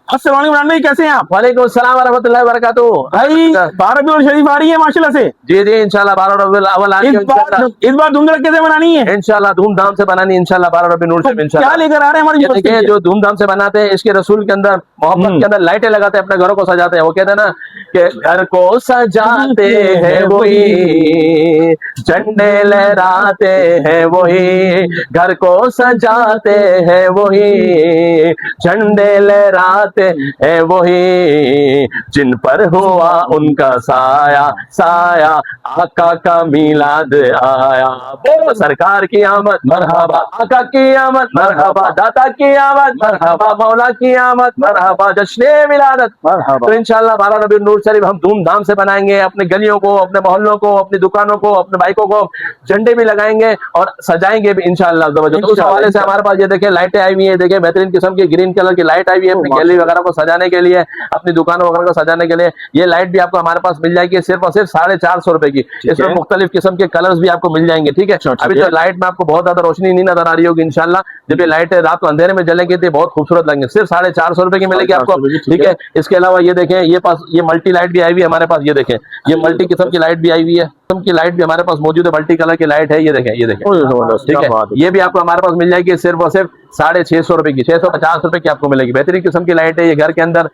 अस्सलाम वालेकुम इमरान भाई, कैसे हैं आप? वालेकुम अस्सलाम वरहमतुल्लाहि वबरकातुहू। भाई 12 रबीउल शरीफ आ रही है माशाल्लाह से। जी जी इंशाल्लाह 12 रबीउल अव्वल आ रही है इस बार धूमधड़क कैसे मनानी है? इंशाल्लाह धूमधाम से बनानी है इंशाल्लाह 12 रबीउल नूर तो से इंशाल्लाह। क्या लेकर आ रहे हैं हमारे ये देखिए जो धूमधाम से बनाते हैं इसके रसूल के अंदर मोहब्बत के अंदर लाइटें लगाते हैं, अपने घरों को सजाते हैं। वो कहते हैं ना कि घर को सजाते हैं वही, झंडे लहराते हैं वही, घर को सजाते हैं वही, झंडे लहराते हैं वही, जिन पर हुआ उनका साया साया, आका का मिलाद आया। बोलो सरकार की आमद मरहबा, आका की आमद मरहबा, दाता की आमद मरहबा, मौला की आमद मरहबा, जश्न मिलादत मरहबा। तो इंशाल्लाह 12 रबीउल नूर शरीफ हम धूमधाम से बनाएंगे। अपने गलियों को, अपने मोहल्लों को, अपनी दुकानों को, अपने बाइकों को झंडे भी लगाएंगे और सजाएंगे भी इंशाल्लाह। तो उस हवाले से हमारे पास ये देखिए लाइटें आई हुई है, देखिए बेहतरीन किस्म की ग्रीन कलर की लाइट आई हुई है अपनी गैलरी वगैरह को सजाने के लिए, अपनी दुकानों वगैरह को सजाने के लिए। ये लाइट भी आपको हमारे पास मिल जाएगी सिर्फ और सिर्फ 450 रुपए की। इसमें मुख्तलिफ किस्म के कलर्स भी आपको मिल जाएंगे। ठीक है, अभी तो लाइट में आपको बहुत ज्यादा रोशनी नहीं नजर आ रही होगी इंशाल्लाह। जब ये लाइट रात को अंधेरे में जलेंगे तो बहुत खूबसूरत लगेंगे। सिर्फ 450 रुपए की मिलेगी आपको। ठीक है, इसके अलावा ये देखें, ये मल्टी लाइट भी आई हुई है हमारे पास। ये देखें, ये मल्टी किस्म की लाइट भी आई हुई है, किस्म की लाइट भी हमारे पास मौजूद है, मल्टी कलर की लाइट है। ये देखें, ये देखें, ठीक है, ये भी आपको हमारे पास मिल जाएगी सिर्फ और सिर्फ 650 रुपए की, 650 रुपए की आपको मिलेगी। बेहतरीन किस्म की लाइट है, ये घर के अंदर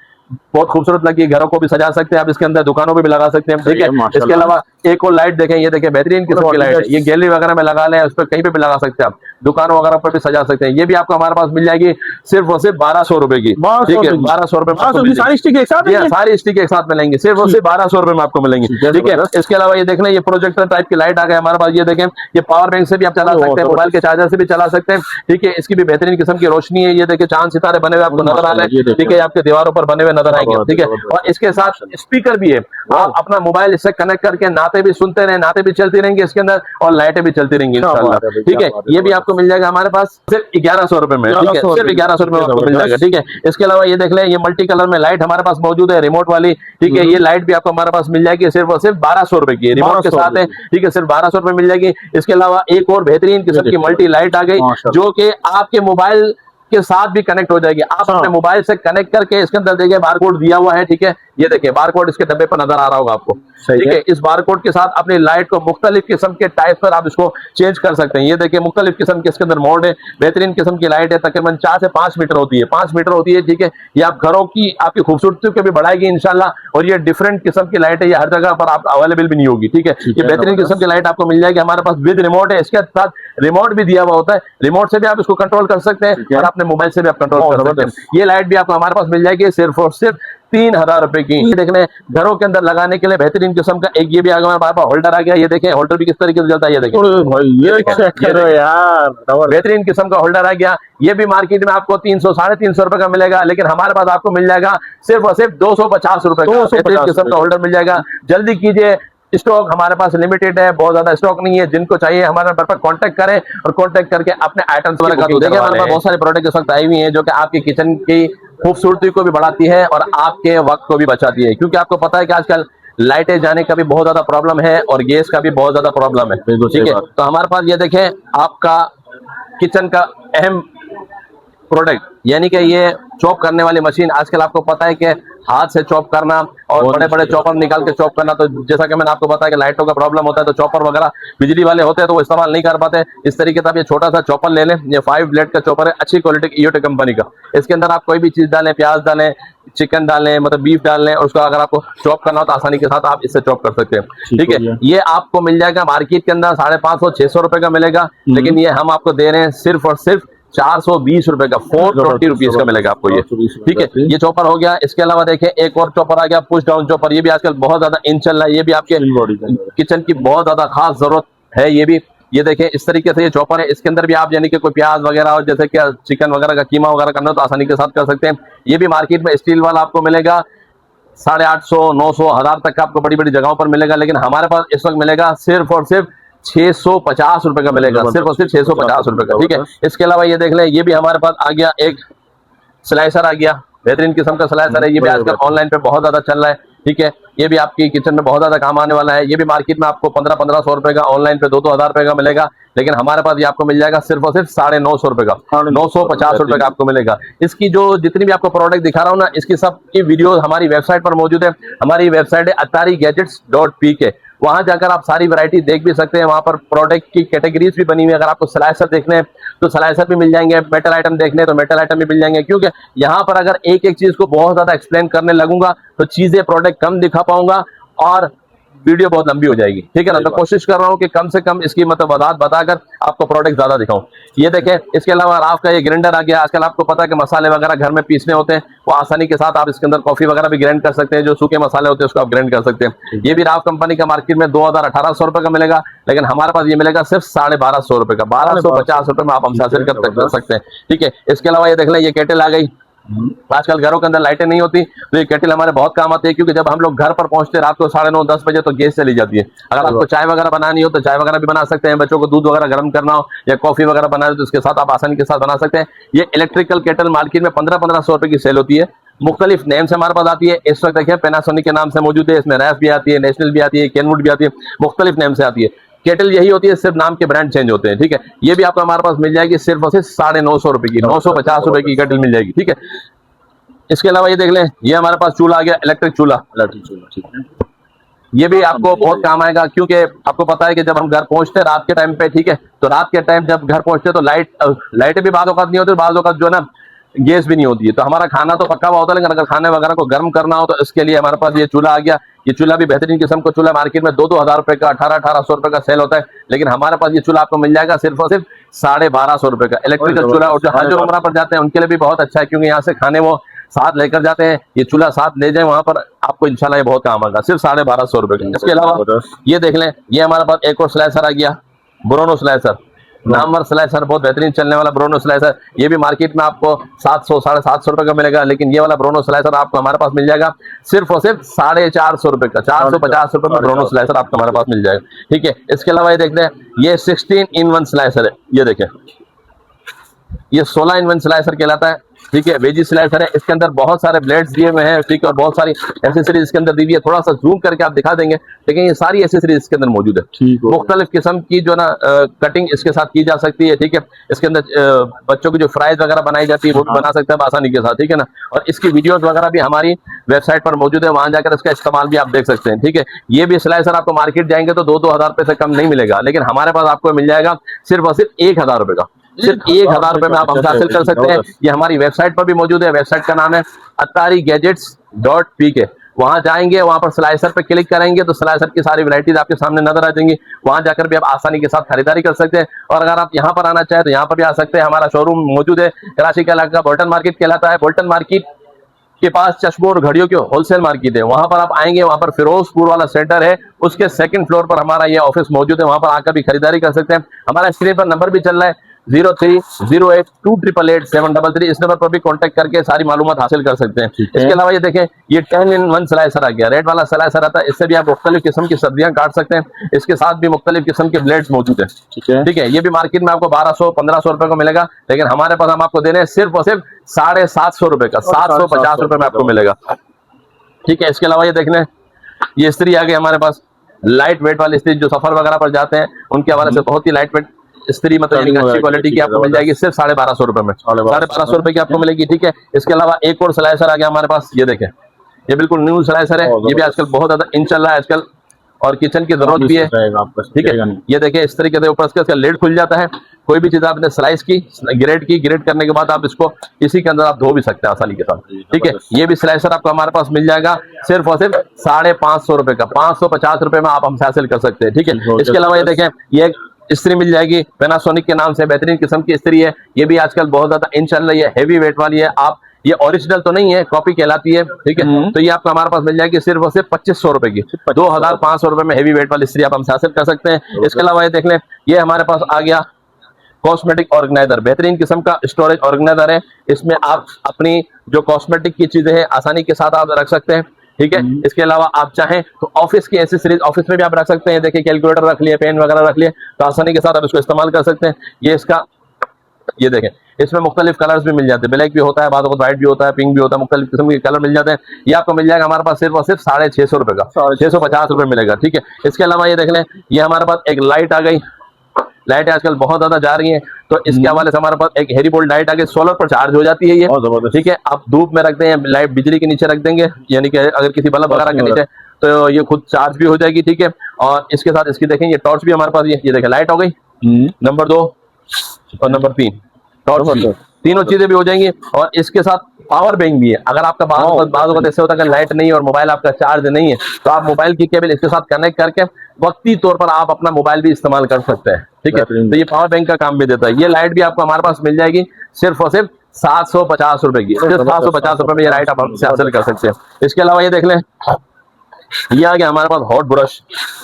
बहुत खूबसूरत लगी, घरों को भी सजा सकते हैं आप, इसके अंदर दुकानों पे भी लगा सकते हैं। ठीक है, इसके अलावा एक और लाइट देखें, ये देखें बेहतरीन किस्म की लाइट है, ये गैलरी वगैरह में लगा लें, उस पर कहीं पे भी लगा सकते हैं आप, दुकानों वगैरह पर भी सजा सकते हैं। ये भी आपको हमारे पास मिल जाएगी सिर्फ और सिर्फ 1200 रुपए की। ठीक है, 1200 रुपए सारी स्टिक एक साथ, सारी स्टिक एक साथ मिलेंगी, सिर्फ और सिर्फ 1200 रुपए में आपको मिलेंगी। ठीक है, इसके अलावा ये देख लें, ये प्रोजेक्टर टाइप की लाइट आ गई हमारे पास। ये देखें, ये पावर बैंक से भी आप चला सकते हैं, मोबाइल के चार्जर से भी चला सकते हैं। ठीक है, इसकी भी बेहतरीन किस्म की रोशनी है। ये देखिए चांद सितारे बने हुए आपको नजर आ रहे हैं। ठीक है, आपके दीवारों पर बने हुए नजर आएंगे। ठीक है, और इसके साथ स्पीकर भी है, आप अपना मोबाइल इससे कनेक्ट करके नाते भी सुनते रहे, नाते भी चलती रहेंगी इसके अंदर और लाइटें भी चलती रहेंगी इंशाल्लाह। ठीक है, ये भी आपको मिल जाएगा हमारे पास सिर्फ 1100 रुपए में। ठीक है, सिर्फ 1100 रुपए में आपको मिल जाएगा। ठीक है, इसके अलावा ये देख लें, ये मल्टी कलर में लाइट हमारे पास मौजूद है, रिमोट वाली। ठीक है, ये लाइट भी आपको हमारे पास मिल जाएगी सिर्फ और सिर्फ 1200 रुपए की, रिमोट के साथ है। ठीक है, सिर्फ 1200 रुपए मिल जाएगी। इसके अलावा एक और बेहतरीन किस्म की मल्टी लाइट आ गई जो कि आपके मोबाइल के साथ भी कनेक्ट हो जाएगी। आप अपने मोबाइल से कनेक्ट करके इसके अंदर देखिए बारकोड दिया हुआ है। ठीक है, ये देखिए बारकोड इसके डब्बे पर नजर आ रहा होगा आपको। ठीक है, इस बारकोड के साथ अपनी लाइट को मुख्तलिफ किस्म के टाइप पर आप इसको चेंज कर सकते हैं। ये देखिए मुख्तलिफ किस्म के इसके अंदर मोड है, बेहतरीन किस्म की लाइट है, तकरीबन 4 से 5 मीटर होती है, 5 मीटर होती है। ठीक है, ये आप घरों की आपकी खूबसूरती को भी बढ़ाएगी इंशाल्लाह। और ये डिफरेंट किस्म की लाइट है, ये हर जगह पर आप अवेलेबल भी नहीं होगी। ठीक है, ये बेहतरीन किस्म की लाइट आपको मिल जाएगी हमारे पास विद रिमोट है। इसके साथ रिमोट भी दिया हुआ होता है, रिमोट से भी आप इसको कंट्रोल कर सकते हैं और अपने मोबाइल से भी आप कंट्रोल कर सकते हैं। ये लाइट भी आपको हमारे पास मिल जाएगी सिर्फ और सिर्फ 3000 रुपए की। ये देख लें, घरों के अंदर लगाने के लिए बेहतरीन किस्म का एक ये भी आ गया हमारे पास होल्डर आ गया। ये देखें होल्डर भी किस तरीके से चलता है, ये देखें यार, बेहतरीन किस्म का होल्डर आ गया। ये भी मार्केट में आपको 300 साढ़े 300 रुपए का मिलेगा, लेकिन हमारे पास आपको मिल जाएगा सिर्फ और सिर्फ 250 रुपए का बेहतरीन किस्म का होल्डर मिल जाएगा। जल्दी कीजिए, स्टॉक हमारे पास लिमिटेड है, बहुत ज्यादा स्टॉक नहीं है। जिनको चाहिए हमारे नंबर पर कांटेक्ट करें और कांटेक्ट करके अपने आइटम्स वगैरह का देखिए। हमारे पास बहुत सारे प्रोडक्ट इस वक्त आई हुई हैं जो कि आपकी किचन की खूबसूरती को भी बढ़ाती है और आपके वक्त को भी बचाती है, क्योंकि आपको पता है कि आजकल लाइटें जाने का भी बहुत ज्यादा प्रॉब्लम है और गैस का भी बहुत ज्यादा प्रॉब्लम है। ठीक है, तो हमारे पास ये देखें आपका किचन का अहम प्रोडक्ट, यानी कि ये चॉप करने वाली मशीन। आजकल आपको पता है कि हाथ से चॉप करना और बड़े बड़े चॉपर निकाल के चॉप करना, तो जैसा कि मैंने आपको बताया कि लाइटों का प्रॉब्लम होता है तो चॉपर वगैरह बिजली वाले होते हैं तो वो इस्तेमाल नहीं कर पाते। इस तरीके से आप ये छोटा सा चॉपर ले लें, ये 5 ब्लेड का चॉपर है, अच्छी क्वालिटी की ईओटी कंपनी का। इसके अंदर आप कोई भी चीज डालें, प्याज डालें, चिकन डालें, मतलब बीफ डाल लें, और उसका अगर आपको चॉप करना हो तो आसानी के साथ आप इससे चॉप कर सकते हैं। ठीक है, ये आपको मिल जाएगा मार्केट के अंदर 550-600 रुपए का मिलेगा, लेकिन ये हम आपको दे रहे हैं सिर्फ और सिर्फ 420 रुपए का, 420 रुपीज का मिलेगा आपको ये। ठीक है, ये चॉपर हो गया। इसके अलावा देखें एक और चॉपर आ गया, पुश डाउन चॉपर। ये भी आजकल बहुत ज्यादा इन चल रहा है, ये भी आपके किचन की बहुत ज्यादा खास जरूरत है। ये भी ये देखें इस तरीके से ये चॉपर है, इसके अंदर भी आप यानी कि कोई प्याज वगैरह और जैसे कि चिकन वगैरह का कीमा वगैरह करना हो तो आसानी के साथ कर सकते हैं। ये भी मार्केट में स्टील वाला आपको मिलेगा 850, 900, 1000 तक का आपको बड़ी बड़ी जगहों पर मिलेगा, लेकिन हमारे पास इस वक्त मिलेगा सिर्फ और सिर्फ 650 रुपए का मिलेगा, सिर्फ और सिर्फ 650 रुपए का। ठीक है, इसके अलावा ये देख लें, ये भी हमारे पास आ गया एक स्लाइसर आ गया, बेहतरीन किस्म का स्लाइसर है। ये भी आजकल ऑनलाइन पे बहुत ज्यादा चल रहा है। ठीक है, ये भी आपकी किचन में बहुत ज्यादा काम आने वाला है। ये भी मार्केट में आपको 1500-1500 रुपए का, ऑनलाइन पे 2-2 हजार रुपए का मिलेगा, लेकिन हमारे पास ये आपको मिल जाएगा सिर्फ और सिर्फ 950 रुपए का, 950 रुपए का आपको मिलेगा। इसकी जो जितनी भी आपको प्रोडक्ट दिखा रहा हूँ ना, इसकी सब की वीडियो हमारी वेबसाइट पर मौजूद है। हमारी वेबसाइट है attarigadgets.pk। वहां जाकर आप सारी वैरायटी देख भी सकते हैं। वहां पर प्रोडक्ट की कैटेगरीज भी बनी हुई है। अगर आपको स्लाइसर देखने हैं तो स्लाइसर भी मिल जाएंगे, मेटल आइटम देखने हैं तो मेटल आइटम भी मिल जाएंगे, क्योंकि यहाँ पर अगर एक एक चीज को बहुत ज्यादा एक्सप्लेन करने लगूंगा तो चीजें प्रोडक्ट कम दिखा पाऊंगा और वीडियो बहुत लंबी हो जाएगी, ठीक है ना। तो कोशिश कर रहा हूँ कि कम से कम इसकी मतलब वजाहत बताकर आपको प्रोडक्ट ज्यादा दिखाऊं। ये देखें, इसके अलावा आपका ये ग्राइंडर आ गया। आजकल आपको पता है कि मसाले वगैरह घर में पीसने होते हैं, वो आसानी के साथ आप इसके अंदर कॉफी वगैरह भी ग्राइंड कर सकते हैं। जो सूखे मसाले होते हैं उसको आप ग्राइंड कर सकते हैं। ये भी राव कंपनी का मार्केट में 2000-1800 रुपए का मिलेगा, लेकिन हमारे पास ये मिलेगा सिर्फ 1250 रुपए का, 1250 रुपए में आप हमसे हासिल कर सकते हैं, ठीक है। इसके अलावा ये देख लें, ये केटल आ गई। आजकल घरों के अंदर लाइटें नहीं होती तो ये केटल हमारे बहुत काम आती है, क्योंकि जब हम लोग घर पर पहुंचते रात को 9:30-10 बजे तो गैस चली जाती है। अगर आपको चाय वगैरह बनानी हो तो चाय वगैरह भी बना सकते हैं, बच्चों को दूध वगैरह गर्म करना हो या कॉफी वगैरह बनाना हो तो इसके साथ आप आसानी के साथ बना सकते हैं। ये इलेक्ट्रिकल केटल मार्केट में 1500-1500 रुपए की सेल होती है। मुख्तलिफ नेम से हमारे पास आती है। इस वक्त देखिए पैनासोनिक के नाम से मौजूद है, इसमें रैफ भी आती है, नेशनल भी आती है, केनवुड भी आती है, मुख्तलिफ नेम से आती है। केटल यही होती है, सिर्फ नाम के ब्रांड चेंज होते हैं, ठीक है। ये भी आपको हमारे पास मिल जाएगी सिर्फ और सिर्फ 950 रुपए की, 950 रुपए की केटल मिल जाएगी, ठीक है। इसके अलावा ये देख लें, ये हमारे पास चूल्हा आ गया, इलेक्ट्रिक चूल्हा, ठीक है। ये भी आपको बहुत काम आएगा, क्योंकि आपको पता है कि जब हम घर पहुंचते हैं रात के टाइम पे, ठीक है, तो रात के टाइम जब घर पहुंचते हैं तो लाइटें भी बाद औकात नहीं होती, बाद औकात जो है ना गैस भी नहीं होती है। तो हमारा खाना तो पक्का हुआ होता है, लेकिन अगर खाने वगैरह को गर्म करना हो तो इसके लिए हमारे पास ये चूल्हा आ गया। ये चूल्हा भी बेहतरीन किस्म का चूल्हा, मार्केट में 2-2 हजार रुपए का, 1800 रुपए का सेल होता है, लेकिन हमारे पास ये चूल्हा आपको मिल जाएगा सिर्फ और सिर्फ 1250 रुपए का इलेक्ट्रिकल चूल्हा। और जो हज और उमरा पर जाते हैं उनके लिए भी बहुत अच्छा है, क्योंकि यहाँ से खाने वो साथ लेकर जाते हैं। ये चूल्हा साथ ले जाए वहां पर, आपको इंशाल्लाह ये बहुत काम आएगा, सिर्फ 1250 रुपए का। इसके अलावा ये देख लें, ये हमारे पास एक और स्लाइसर आ गया, ब्रोनो स्लाइसर, नामवर स्लाइसर, बहुत बेहतरीन चलने वाला ब्रोनो स्लाइसर। ये भी मार्केट में आपको 700-750 रुपए का मिलेगा, लेकिन ये वाला ब्रोनो स्लाइसर आपको हमारे पास मिल जाएगा सिर्फ और सिर्फ 450 रुपए का, 450 रुपए में ब्रोनो स्लाइसर आपको हमारे पास मिल जाएगा, ठीक है। इसके अलावा ये देखते हैं, ये 16-in-1 स्लाइसर है। ये देखें, ये 16-in-1 स्लाइसर कहलाता है, ठीक है। वेजी स्लाइसर है, इसके अंदर बहुत सारे ब्लेड्स दिए हुए हैं, ठीक है, और बहुत सारी एसेसरीज इसके अंदर दी हुई है। थोड़ा सा जूम करके आप दिखा देंगे, लेकिन ये सारी एसेसरीज इसके अंदर मौजूद है। मुख्तलिफ किस्म की जो ना कटिंग इसके साथ की जा सकती है, ठीक है। इसके अंदर बच्चों की जो फ्राइज वगैरह बनाई जाती है वो भी बना सकते हैं आसानी के साथ, ठीक है ना। और इसकी वीडियोस वगैरह भी हमारी वेबसाइट पर मौजूद है, वहां जाकर इसका इस्तेमाल भी आप देख सकते हैं, ठीक है। ये भी स्लाइसर आपको मार्केट जाएंगे तो 2-2 हजार रुपए से कम नहीं मिलेगा, लेकिन हमारे पास आपको मिल जाएगा सिर्फ और सिर्फ 1000 रुपए का, सिर्फ 1000 रुपए में आप हमसे हासिल कर सकते हैं। ये हमारी वेबसाइट पर भी मौजूद है। वेबसाइट का नाम है attarigadgets.pk। वहां जाएंगे, वहां पर स्लाइसर पे क्लिक करेंगे तो स्लाइसर की सारी वैरायटीज आपके सामने नजर आ जाएंगी। वहां जाकर भी आप आसानी के साथ खरीदारी कर सकते हैं। और अगर आप यहां पर आना चाहें तो यहां पर भी आ सकते हैं। हमारा शोरूम मौजूद है कराची का इलाका, बोल्टन मार्केट कहलाता है। बोल्टन मार्केट के पास चश्मों और घड़ियों की होलसेल मार्केट है, वहां पर आप आएंगे, वहां पर फिरोजपुर वाला सेंटर है, उसके 2nd फ्लोर पर हमारा ये ऑफिस मौजूद है। वहां पर आकर भी खरीदारी कर सकते हैं। हमारा स्क्रीन पर नंबर भी चल रहा है 0308288733। इस नंबर पर भी कांटेक्ट करके सारी मालूमात हासिल कर सकते हैं। इसके अलावा ये देखें, ये 10-in-1 स्लाइसर आ गया, रेड वाला स्लाइसर आता है। इससे भी आप मुख्तलिफ किस्म की सब्जियां काट सकते हैं। इसके साथ भी मुख्तलिफ किस्म के ब्लेड्स मौजूद है, ठीक है। ये भी मार्केट में आपको 1200-1500 रुपए को मिलेगा, लेकिन हमारे पास हम आपको दे रहे हैं सिर्फ और सिर्फ 750 रुपए का, 750 रुपए में आपको मिलेगा, ठीक है। इसके अलावा ये देख लें, ये इस्त्री आ गई हमारे पास, लाइट वेट वाली इस्त्री, जो सफर वगैरह पर जाते हैं उनके हवाले से बहुत ही लाइट वेट इस्त्री, मतलब अच्छी क्वालिटी की आपको मिल जाएगी सिर्फ 1250 रुपए में, 1250 रुपए की आपको मिलेगी, ठीक है। इसके अलावा एक और स्लाइसर आ गया हमारे पास, ये देखें, ये बिल्कुल न्यू स्लाइसर है। ये भी आजकल बहुत ज्यादा इन चल रहा है आजकल, और किचन की जरूरत भी है, ठीक है। ये देखें, इस तरीके से ऊपर इसका लेड खुल जाता है। कोई भी चीज आपने स्लाइस की, ग्रेड करने के बाद आप इसको इसी के अंदर आप धो भी सकते हैं आसानी के साथ, ठीक है। ये भी स्लाइसर आपको हमारे पास मिल जाएगा सिर्फ और सिर्फ 550 रुपए का, 550 रुपए में आप हमसे हासिल कर सकते हैं, ठीक है। इसके अलावा ये देखें, ये इस्त्री मिल जाएगी पैनासोनिक के नाम से, बेहतरीन किस्म की इस्त्री है। ये भी आजकल बहुत ज्यादा इन चल रही है, हेवी वेट वाली है। आप ये ओरिजिनल तो नहीं है, कॉपी कहलाती है, ठीक है। तो ये आपको हमारे पास मिल जाएगी सिर्फ और सिर्फ 2500 रुपए की, 2500 रुपए में हेवी वेट वाली इस्त्री आप हमसे हासिल कर सकते हैं। इसके अलावा ये देख लें, ये हमारे पास आ गया कॉस्मेटिक ऑर्गेनाइजर, बेहतरीन किस्म का स्टोरेज ऑर्गेनाइजर है। इसमें आप अपनी जो कॉस्मेटिक की चीजें हैं आसानी के साथ आप रख सकते हैं, ठीक है। इसके अलावा आप चाहें तो ऑफिस की एसेसरीज ऑफिस में भी आप रख सकते हैं। देखिए, कैलकुलेटर रख लिए, पेन वगैरह रख लिए, तो आसानी के साथ आप इसको इस्तेमाल कर सकते हैं। ये इसका, ये देखें, इसमें मुख्तलिफ कलर्स भी मिल जाते हैं, ब्लैक भी होता है, बाद में व्हाइट भी होता है, पिंक भी होता है, मुख्तलिफ किस्म के कलर मिल जाते हैं। ये आपको मिल जाएगा हमारे पास सिर्फ और सिर्फ 650 रुपए का, 650 रुपए मिलेगा। ठीक है, इसके अलावा ये देख लें, ये हमारे पास एक लाइट आ गई। लाइट आजकल बहुत ज्यादा जा रही है, तो इसके हवाले से हमारे पास एक हेरी बोल्ट लाइट आ गई, सोलर पर चार्ज हो जाती है ये। ठीक है, आप धूप में रख दें, लाइट बिजली के नीचे रख देंगे, यानी कि अगर किसी बल्ब वगैरह के नीचे, तो ये खुद चार्ज भी हो जाएगी। ठीक है, और इसके साथ इसकी देखें, ये टॉर्च भी हमारे पास, ये देखें लाइट हो गई नंबर 2 और नंबर 3 टॉर्च, तीनों चीजें भी हो जाएंगी। और इसके साथ पावर बैंक भी है। अगर आपका बाद ऐसे होता है कि लाइट नहीं है और मोबाइल आपका चार्ज नहीं है, तो आप मोबाइल की केबल इसके साथ कनेक्ट करके वक्ती तौर पर आप अपना मोबाइल भी इस्तेमाल कर सकते हैं। ठीक है, तो ये पावर बैंक का काम भी देता है। ये लाइट भी आपको हमारे पास मिल जाएगी सिर्फ और सिर्फ 750 रुपए की, सिर्फ 750 रुपए में ये लाइट आप हमसे हासिल कर सकते हैं। इसके अलावा ये देख लें, ये आ गया हमारे पास हॉट ब्रश।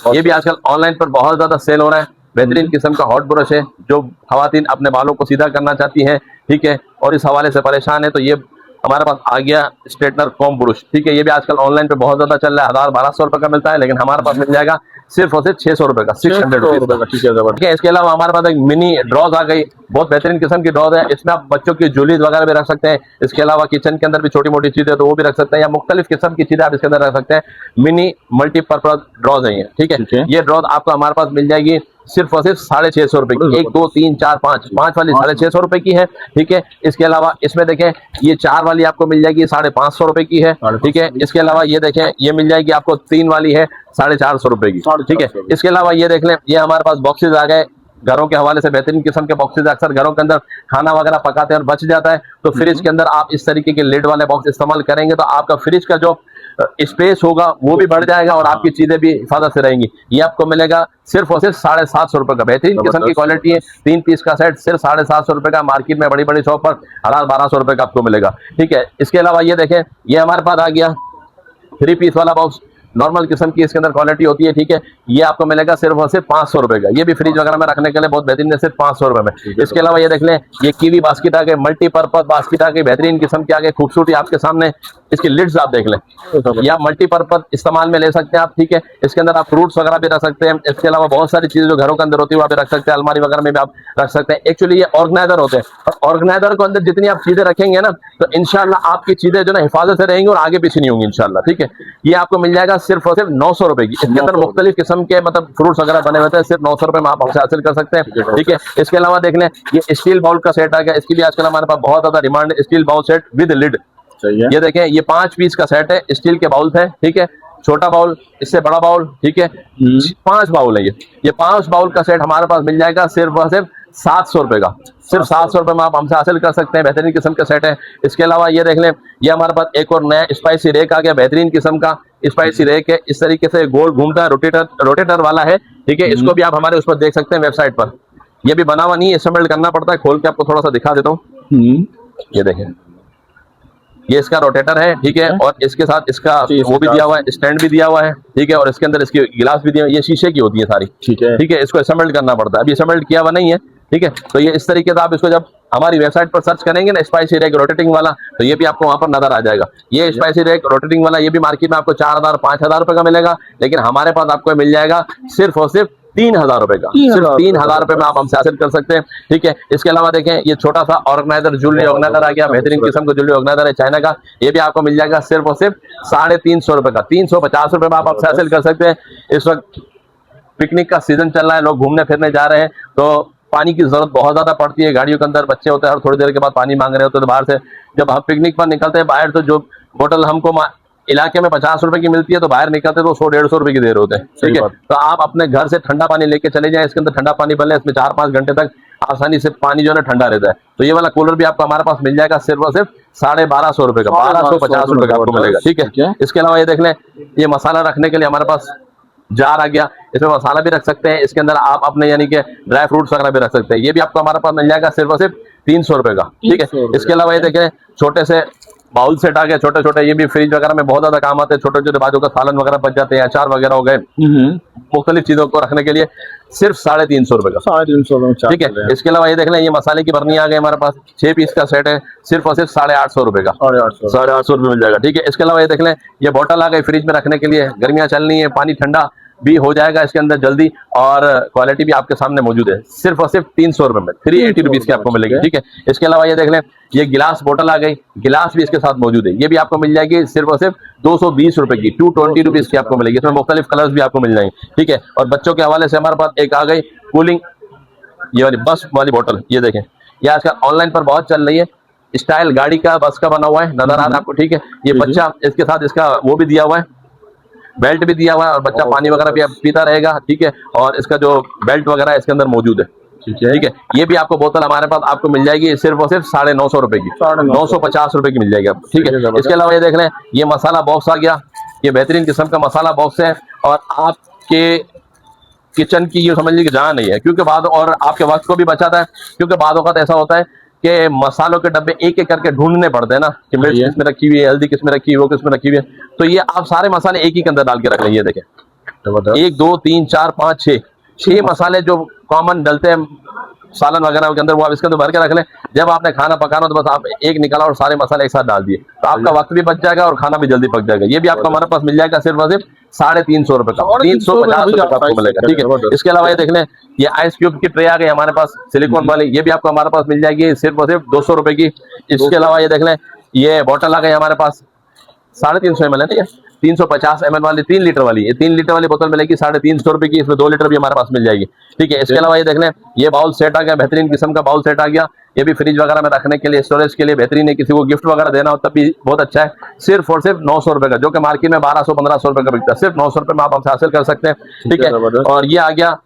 ये भी आजकल ऑनलाइन पर बहुत ज्यादा सेल हो रहा है। बेहतरीन किस्म का हॉट ब्रश है, जो खवातीन अपने बालों को सीधा करना चाहती हैं, ठीक है, और इस हवाले से परेशान है, तो ये हमारे पास आ गया स्ट्रेटनर कॉम ब्रश। ठीक है, ये भी आजकल ऑनलाइन पे बहुत ज्यादा चल रहा है, 1000-1200 रुपए का मिलता है, लेकिन हमारे पास मिल जाएगा सिर्फ और सिर्फ 600 रुपए का, 600 रुपए का। ठीक है, इसके अलावा हमारे पास एक मिनी ड्रॉज आ गई, बहुत बेहतरीन किस्म की ड्रॉज है। इसमें आप बच्चों की जूलीज वगैरह भी रख सकते हैं। इसके अलावा किचन के अंदर भी छोटी मोटी चीजें तो वो भी रख सकते हैं, या मुख्तलिफ किस्म की चीजें आप इसके अंदर रख सकते हैं। मिनी मल्टीपर्पज ड्रॉज है ये। ठीक है, ये ड्रॉज आपको हमारे पास मिल जाएगी सिर्फ और सिर्फ 650 रुपए की, 1 2 3 4 5 वाली 650 रुपए की है। ठीक है, इसके अलावा इसमें देखें, ये 4 वाली आपको मिल जाएगी 550 रुपए की है। ठीक है, इसके अलावा ये देखें, ये मिल जाएगी आपको 3 वाली है 450 रुपए की। ठीक है, इसके अलावा ये देख लें, ये हमारे पास बॉक्सेज आ गए घरों के हवाले से, बेहतरीन किस्म के बॉक्सेज। अक्सर घरों के अंदर खाना वगैरह पकाते हैं और बच जाता है, तो फ्रिज के अंदर आप इस तरीके के लिड वाले बॉक्स इस्तेमाल करेंगे, तो आपका फ्रिज का जो स्पेस होगा वो भी बढ़ जाएगा और आपकी चीजें भी हिफाजत से रहेंगी। ये आपको मिलेगा सिर्फ और सिर्फ 750 रुपए का, बेहतरीन किस्म की क्वालिटी है। 3 पीस का सेट सिर्फ 750 रुपए का, मार्केट में बड़ी बड़ी शॉप पर 1000-1200 रुपए का आपको मिलेगा। ठीक है, इसके अलावा ये देखें, ये हमारे पास आ गया 3 पीस वाला बॉक्स, नॉर्मल किस्म की इसके अंदर क्वालिटी होती है। ठीक है, ये आपको मिलेगा सिर्फ और सिर्फ 500 रुपए का। ये भी फ्रिज वगैरह में रखने के लिए बहुत बेहतरीन है, सिर्फ 500 रुपए में। इसके अलावा ये देख लें, ये कीवी बास्केट आ गए, मल्टीपर्पज बास्केट आ गई, बेहतरीन किस्म की आ गई, खूबसूरती आपके सामने। इसकी लिड्स आप देख लें, या मल्टीपर्पज इस्तेमाल में ले सकते हैं आप। ठीक है, इसके अंदर आप फ्रूट्स वगैरह भी रख सकते हैं। इसके अलावा बहुत सारी चीजें जो घरों के अंदर होती है वो आप रख सकते हैं, अलमारी वगैरह में भी आप रख सकते हैं। एक्चुअली ये ऑर्गेनाइजर होते हैं, और ऑर्गेनाइजर को अंदर जितनी आप चीजें रखेंगे ना, तो इंशाल्लाह आपकी चीजें जो ना हिफाजत से रहेंगी और आगे पीछे नहीं होंगी इंशाल्लाह। ठीक है, ये आपको मिल जाएगा सिर्फ और सिर्फ 900 रुपए की। इसके अंदर मुख्तलिफ किस्म के मतलब फ्रूट्स वगैरह बने हुए हैं, सिर्फ 900 रुपए में आप हमसे हासिल कर सकते हैं। ठीक है, इसके अलावा देख लें, ये स्टील बाउल का सेट आ गया। इसकी भी आजकल हमारे पास बहुत ज्यादा डिमांड है, steel bowl set with lid. ये देखें, ये 5 पीस का सेट है, स्टील के बाउल है। ठीक है, छोटा बाउल, इससे बड़ा बाउल। ठीक है, 5 बाउल है ये 5 बाउल का सेट हमारे पास मिल जाएगा सिर्फ और सिर्फ 700 रुपए का, सिर्फ 700 रुपए में आप हमसे हासिल कर सकते हैं। बेहतरीन किस्म का सेट है। इसके अलावा ये देख लें, ये हमारे पास एक और नया स्पाइसी रेक आ गया, बेहतरीन किस्म का स्पाइसी रेक है। इस तरीके से गोल घूमता है, रोटेटर वाला है। ठीक है, इसको भी आप हमारे उस पर देख सकते हैं वेबसाइट पर। ये भी बना हुआ नहीं है, इस्तेमाल करना पड़ता है। खोल के आपको थोड़ा सा दिखा देता हूँ। ये देखें, ये इसका रोटेटर है। ठीक है, और इसके साथ इसका वो भी दिया हुआ है, स्टैंड भी दिया हुआ है। ठीक है, और इसके अंदर इसकी गिलास भी दिया हुआ है। ये शीशे की होती है सारी। ठीक है, इसको असेंबल करना पड़ता है, अभी असेंबल किया हुआ नहीं है। ठीक है, तो ये इस तरीके से आप इसको जब हमारी वेबसाइट पर सर्च करेंगे ना, स्पाइसी रेक रोटेटिंग वाला, तो ये भी आपको वहां पर नजर आ जाएगा। ये स्पाइसी रेक रोटेटिंग वाला, ये भी मार्केट में आपको 4000-5000 रुपए का मिलेगा, लेकिन हमारे पास आपको मिल जाएगा सिर्फ और सिर्फ 3000 रुपए का, सिर्फ 3000 रुपए में आप हमसे हासिल कर सकते हैं। ठीक है, इसके अलावा देखें, ये छोटा सा ऑर्गेनाइजर, ज्वेलरी ऑर्गेनाइजर आ गया, बेहतरीन किस्म का ज्वेलरी ऑर्गेनाइजर है, चाइना का। ये भी आपको मिल जाएगा सिर्फ और सिर्फ 350 रुपए का, 350 रुपए में आप हमसे हासिल कर सकते हैं। इस वक्त पिकनिक का सीजन चल रहा है, लोग घूमने फिरने जा रहे हैं, तो पानी की जरूरत बहुत ज्यादा पड़ती है। गाड़ियों के अंदर बच्चे होते हैं और थोड़ी देर के बाद पानी मांग रहे होते हैं, तो बाहर से जब हम पिकनिक पर निकलते हैं बाहर, तो जो बोतल हमको इलाके में 50 रुपए की मिलती है, तो बाहर निकलते तो 100-150 रुपए की दे रहे होते हैं। ठीक है, तो आप अपने घर से ठंडा पानी लेके चले जाएं, इसके अंदर ठंडा पानी भर लें, इसमें 4-5 घंटे तक आसानी से पानी जो है ठंडा रहता है। तो ये वाला कूलर भी आपको हमारे पास मिल जाएगा सिर्फ और सिर्फ 1250 रुपए का, 1250 रुपए का आपको मिलेगा। ठीक है, इसके अलावा ये देख लें, ये मसाला रखने के लिए हमारे पास जार आ गया, इसमें मसाला भी रख सकते हैं। इसके अंदर आप अपने यानी कि ड्राई फ्रूट्स वगैरह भी रख सकते हैं। ये भी आपको हमारे पास मिल जाएगा सिर्फ और सिर्फ 300 रुपए का। ठीक है, इसके अलावा ये देखें, छोटे से बाउल सेट आ गए, छोटे छोटे, ये भी फ्रिज वगैरह में बहुत ज्यादा काम आते हैं। छोटे छोटे बाजू का सालन वगैरह बच जाते हैं, अचार वगैरह हो गए, मुख्तलिफ चीजों को रखने के लिए सिर्फ 350 रुपए का, 350। ठीक है, इसके अलावा ये देख लें, ये मसाले की बर्नी आ गई हमारे पास, 6 पीस का सेट है, सिर्फ और सिर्फ 850 रुपए का, 850 रुपए मिल जाएगा। ठीक है, इसके अलावा ये देख लें, ये बोतल आ गई फ्रिज में रखने के लिए, गर्मियां चल रही है, पानी ठंडा भी हो जाएगा इसके अंदर जल्दी, और क्वालिटी भी आपके सामने मौजूद है। सिर्फ और सिर्फ 300 रुपए में 380 रुपीज की आपको मिलेगी, ठीक है। इसके अलावा ये देख लें, ये गिलास बोतल आ गई, गिलास भी इसके साथ मौजूद है, ये भी आपको मिल जाएगी सिर्फ और सिर्फ 220 रुपए की, 220 रुपीज की आपको मिलेगी। इसमें मुख्तलिफ कलर्स भी आपको मिल जाएंगे, ठीक है। और बच्चों के हवाले से हमारे पास एक आ गई कूलिंग, ये वाली बस वाली बोतल, ये देखें, ये आजकल ऑनलाइन पर बहुत चल रही है। स्टाइल गाड़ी का बस का बना हुआ है, नजर आ रहा है आपको, ठीक है। ये बच्चा, इसके साथ इसका वो भी दिया हुआ है, बेल्ट भी दिया हुआ है, और बच्चा पानी वगैरह भी पीता रहेगा, ठीक है। और इसका जो बेल्ट वगैरह इसके अंदर मौजूद है, ठीक है। ये भी आपको बोतल हमारे पास आपको मिल जाएगी सिर्फ और सिर्फ 950 रुपए की, 950 रुपए की मिल जाएगी आपको, ठीक है। इसके अलावा ये देख लें, ये मसाला बॉक्स आ गया, ये बेहतरीन किस्म का मसाला बॉक्स है, और आपके किचन की ये समझ लीजिए कि जहाँ नहीं है, क्योंकि बाद और आपके वक्त को भी बचाता है, क्योंकि बाद वक्त ऐसा होता है कि मसालों के डब्बे एक एक करके ढूंढने पड़ते हैं ना, कि मिर्च किस में रखी हुई है, हल्दी किस में रखी हुई है, वो किस में रखी हुई है। तो ये आप सारे मसाले एक ही के अंदर डाल के रख लें, ये देखें, 1 2 3 4 5 6 मसाले जो कॉमन डलते हैं सालन वगैरह के अंदर, वो आप इसके अंदर भर के रख लें। जब आपने खाना पकाना तो बस आप एक निकाला और सारे मसाले एक साथ डाल दिए, तो आपका वक्त भी बच जाएगा और खाना भी जल्दी पक जाएगा। ये भी आपको हमारे पास मिल जाएगा सिर्फ और सिर्फ 350 रुपए का, 350 रुपए का आपको मिलेगा, ठीक है। इसके अलावा ये देख लें, ये आइस क्यूब की ट्रे आ गई हमारे पास सिलिकॉन वाली, ये भी आपको हमारे पास मिल जाएगी सिर्फ और सिर्फ 200 रुपए की। इसके अलावा ये देख लें, ये बोतल आ गई हमारे पास 350 ml है, ठीक है, 350 ml वाली 3 लीटर वाली, ये 3 लीटर वाली बोतल मिलेगी 350 रुपए की, इसमें 2 लीटर भी हमारे पास मिल जाएगी, ठीक है। इसके अलावा ये देख लें, ये बाउल सेट आ गया, बेहतरीन किस्म का बाउल सेट आ गया, ये भी फ्रिज वगैरह में रखने के लिए, स्टोरेज के लिए बेहतरीन है, किसी को गिफ्ट वगैरह देना हो तब भी बहुत अच्छा है। सिर्फ और सिर्फ 900 रुपए का, जो कि मार्केट में 1200-1500 रुपए का बिकता है, सिर्फ 900 रुपए में आप हमसे हासिल कर सकते हैं, ठीक है। और ये आ गया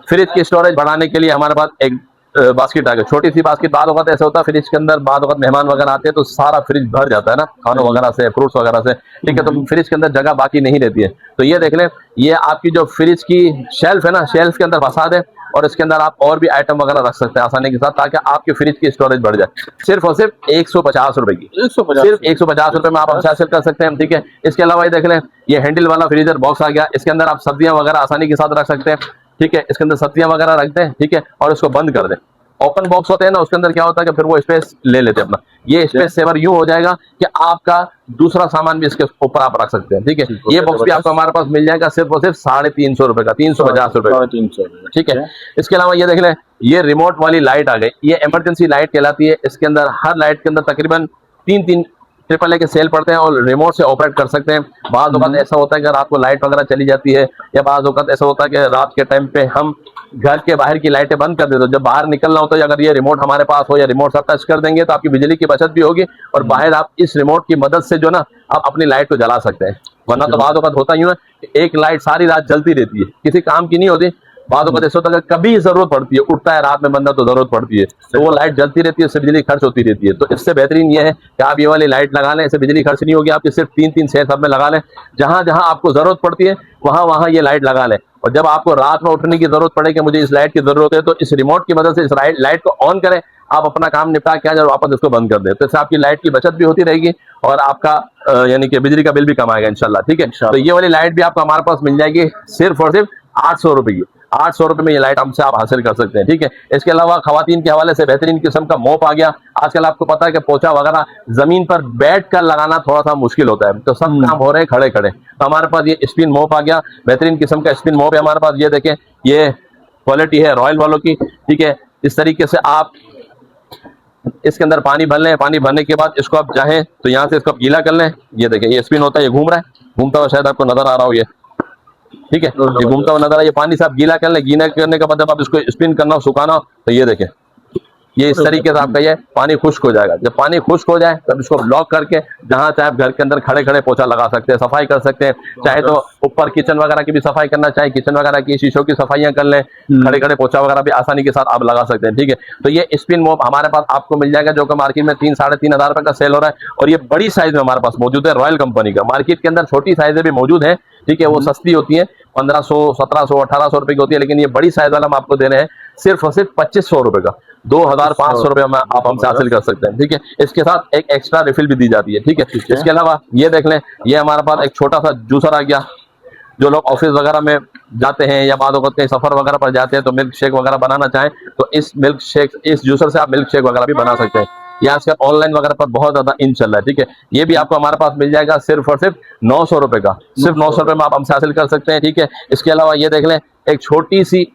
फ्रिज की स्टोरेज बढ़ाने के लिए हमारे पास एक बास्केट आ गई, छोटी सी बास्केट। बाद वक्त ऐसा होता है फ्रिज के अंदर, बाद वक्त मेहमान वगैरह आते हैं तो सारा फ्रिज भर जाता है ना, खानों वगैरह से, फ्रूट्स वगैरह से, ठीक है, तो फ्रिज के अंदर जगह बाकी नहीं रहती है। तो ये देख लें, ये आपकी जो फ्रिज की शेल्फ है ना, शेल्फ के अंदर फंसा दे, और इसके अंदर आप और भी आइटम वगैरह रख सकते हैं आसानी के साथ, ताकि आपके फ्रिज की स्टोरेज बढ़ जाए। सिर्फ और सिर्फ 150 रुपए की, सिर्फ 150 रुपए में आप हमसे हासिल कर सकते हैं, ठीक है। इसके अलावा ये देख लें, ये हैंडल वाला फ्रीजर बॉक्स आ गया, इसके अंदर आप सब्जियां वगैरह आसानी के साथ रख सकते हैं, ठीक है। इसके अंदर सब्जियां वगैरह रखते हैं, ठीक है, और इसको बंद कर दें। ओपन बॉक्स होते हैं ना, उसके अंदर क्या होता है कि फिर वो स्पेस ले लेते हैं अपना। ये स्पेस सेवर यूं हो जाएगा कि आपका दूसरा सामान भी इसके ऊपर आप रख सकते हैं, ठीक है। ये बॉक्स भी आपको हमारे पास मिल जाएगा सिर्फ और सिर्फ 350 रुपए का, 350 रुपए का, 350, ठीक है। इसके अलावा ये देख लें, ये रिमोट वाली लाइट आ गई, ये इमरजेंसी लाइट कहलाती है। इसके अंदर हर लाइट के अंदर तकरीबन 3 AAA के सेल पड़ते हैं, और रिमोट से ऑपरेट कर सकते हैं। बाज़ औक़ात ऐसा होता है कि रात को लाइट वगैरह चली जाती है, या बाज़ औक़ात ऐसा होता है कि रात के टाइम पे हम घर के बाहर की लाइटें बंद कर देते हो, जब बाहर निकलना होता है, अगर ये रिमोट हमारे पास हो या रिमोट से आप टच कर देंगे तो आपकी बिजली की बचत भी होगी, और बाहर आप इस रिमोट की मदद से जो ना आप अपनी लाइट को जला सकते हैं। वरना तो बाज़ औक़ात होता यूं है कि एक लाइट सारी रात जलती रहती है, किसी काम की नहीं होती। बाद में ऐसा होता है कभी जरूरत पड़ती है, उठता है रात में बंदा तो जरूरत पड़ती है, तो वो लाइट जलती रहती है, उससे बिजली खर्च होती रहती है। तो इससे बेहतरीन ये है कि आप ये वाली लाइट लगा लें, इससे बिजली खर्च नहीं होगी आपकी, सिर्फ 3 सेल सब में लगा लें, जहां जहां आपको जरूरत पड़ती है वहां वहां ये लाइट लगा लें। और जब आपको रात में उठने की जरूरत पड़े कि मुझे इस लाइट की जरूरत है, तो इस रिमोट की मदद से इस लाइट को ऑन करें, आप अपना काम निपटा के आ जाए, वापस इसको बंद कर दें, तो इससे आपकी लाइट की बचत भी होती रहेगी, और आपका यानी कि बिजली का बिल भी कम आएगा इंशाल्लाह, ठीक है। तो ये वाली लाइट भी आपको हमारे पास मिल जाएगी सिर्फ और सिर्फ 800 रुपए की, 800 रुपए में ये लाइट हमसे आप हासिल कर सकते हैं, ठीक है। इसके अलावा खवातीन के हवाले से बेहतरीन किस्म का मोप आ गया। आजकल आपको पता है कि पोछा वगैरह जमीन पर बैठ कर लगाना थोड़ा सा मुश्किल होता है, तो सब काम हो रहे हैं खड़े खड़े, तो हमारे पास ये स्पिन मोप आ गया, बेहतरीन किस्म का स्पिन मोप है हमारे पास। ये देखें, ये क्वालिटी है रॉयल वालों की, ठीक है। इस तरीके से आप इसके अंदर पानी भर लें, पानी भरने के बाद इसको आप चाहें तो यहाँ से इसको आप गीला कर लें। ये देखें, ये स्पिन होता है, ये घूम रहा है, घूमता हुआ शायद आपको नजर आ रहा हो, ये ठीक है, ये घूमता हुआ नजर है। ये पानी से आप गीला कर लें, गीला करने के बाद जब आप इसको स्पिन करना हो, सुखाना हो, तो ये देखें, ये इस तरीके से आपका ये पानी खुश्क हो जाएगा। जब पानी खुश्क हो जाए तब इसको ब्लॉक करके जहां चाहे आप घर के अंदर खड़े खड़े पोछा लगा सकते हैं, सफाई कर सकते हैं। चाहे तो ऊपर किचन वगैरह की भी सफाई करना चाहे, किचन वगैरह की शीशों की सफाइयां कर लें, खड़े खड़े पोछा वगैरह भी आसानी के साथ आप लगा सकते हैं, ठीक है। तो ये स्पिन मोप हमारे पास आपको मिल जाएगा, जो कि मार्केट में 3-3.5 हज़ार रुपए का सेल हो रहा है, और ये बड़ी साइज में हमारे पास मौजूद है, रॉयल कंपनी का। मार्केट के अंदर छोटी साइजें भी मौजूद है, ठीक है, वो सस्ती होती है, 1500, 1700, 1800 रुपए की होती है, लेकिन ये बड़ी साइज वाला हम आपको दे रहे हैं सिर्फ और सिर्फ 2500 रुपए का, 2500 रुपए में आप हमसे हासिल कर सकते हैं, ठीक है। इसके साथ एक एक्स्ट्रा रिफिल भी दी जाती है, ठीक है। इसके अलावा ये देख लें, ये हमारे पास एक छोटा सा जूसर आ गया। जो लोग ऑफिस वगैरह में जाते हैं या बाद वक्त कहीं सफर वगैरह पर जाते हैं, तो मिल्क शेक वगैरह बनाना चाहें तो इस जूसर से आप मिल्क शेक वगैरह भी बना सकते हैं। ये आजकल ऑनलाइन वगैरह पर बहुत ज्यादा इन चल रहा है, ठीक है। ये भी आपको हमारे पास मिल जाएगा सिर्फ और सिर्फ 900 रुपए का, सिर्फ 900 रुपए में आप हमसे हासिल कर सकते हैं, ठीक है। इसके अलावा ये देख लें एक छोटी सी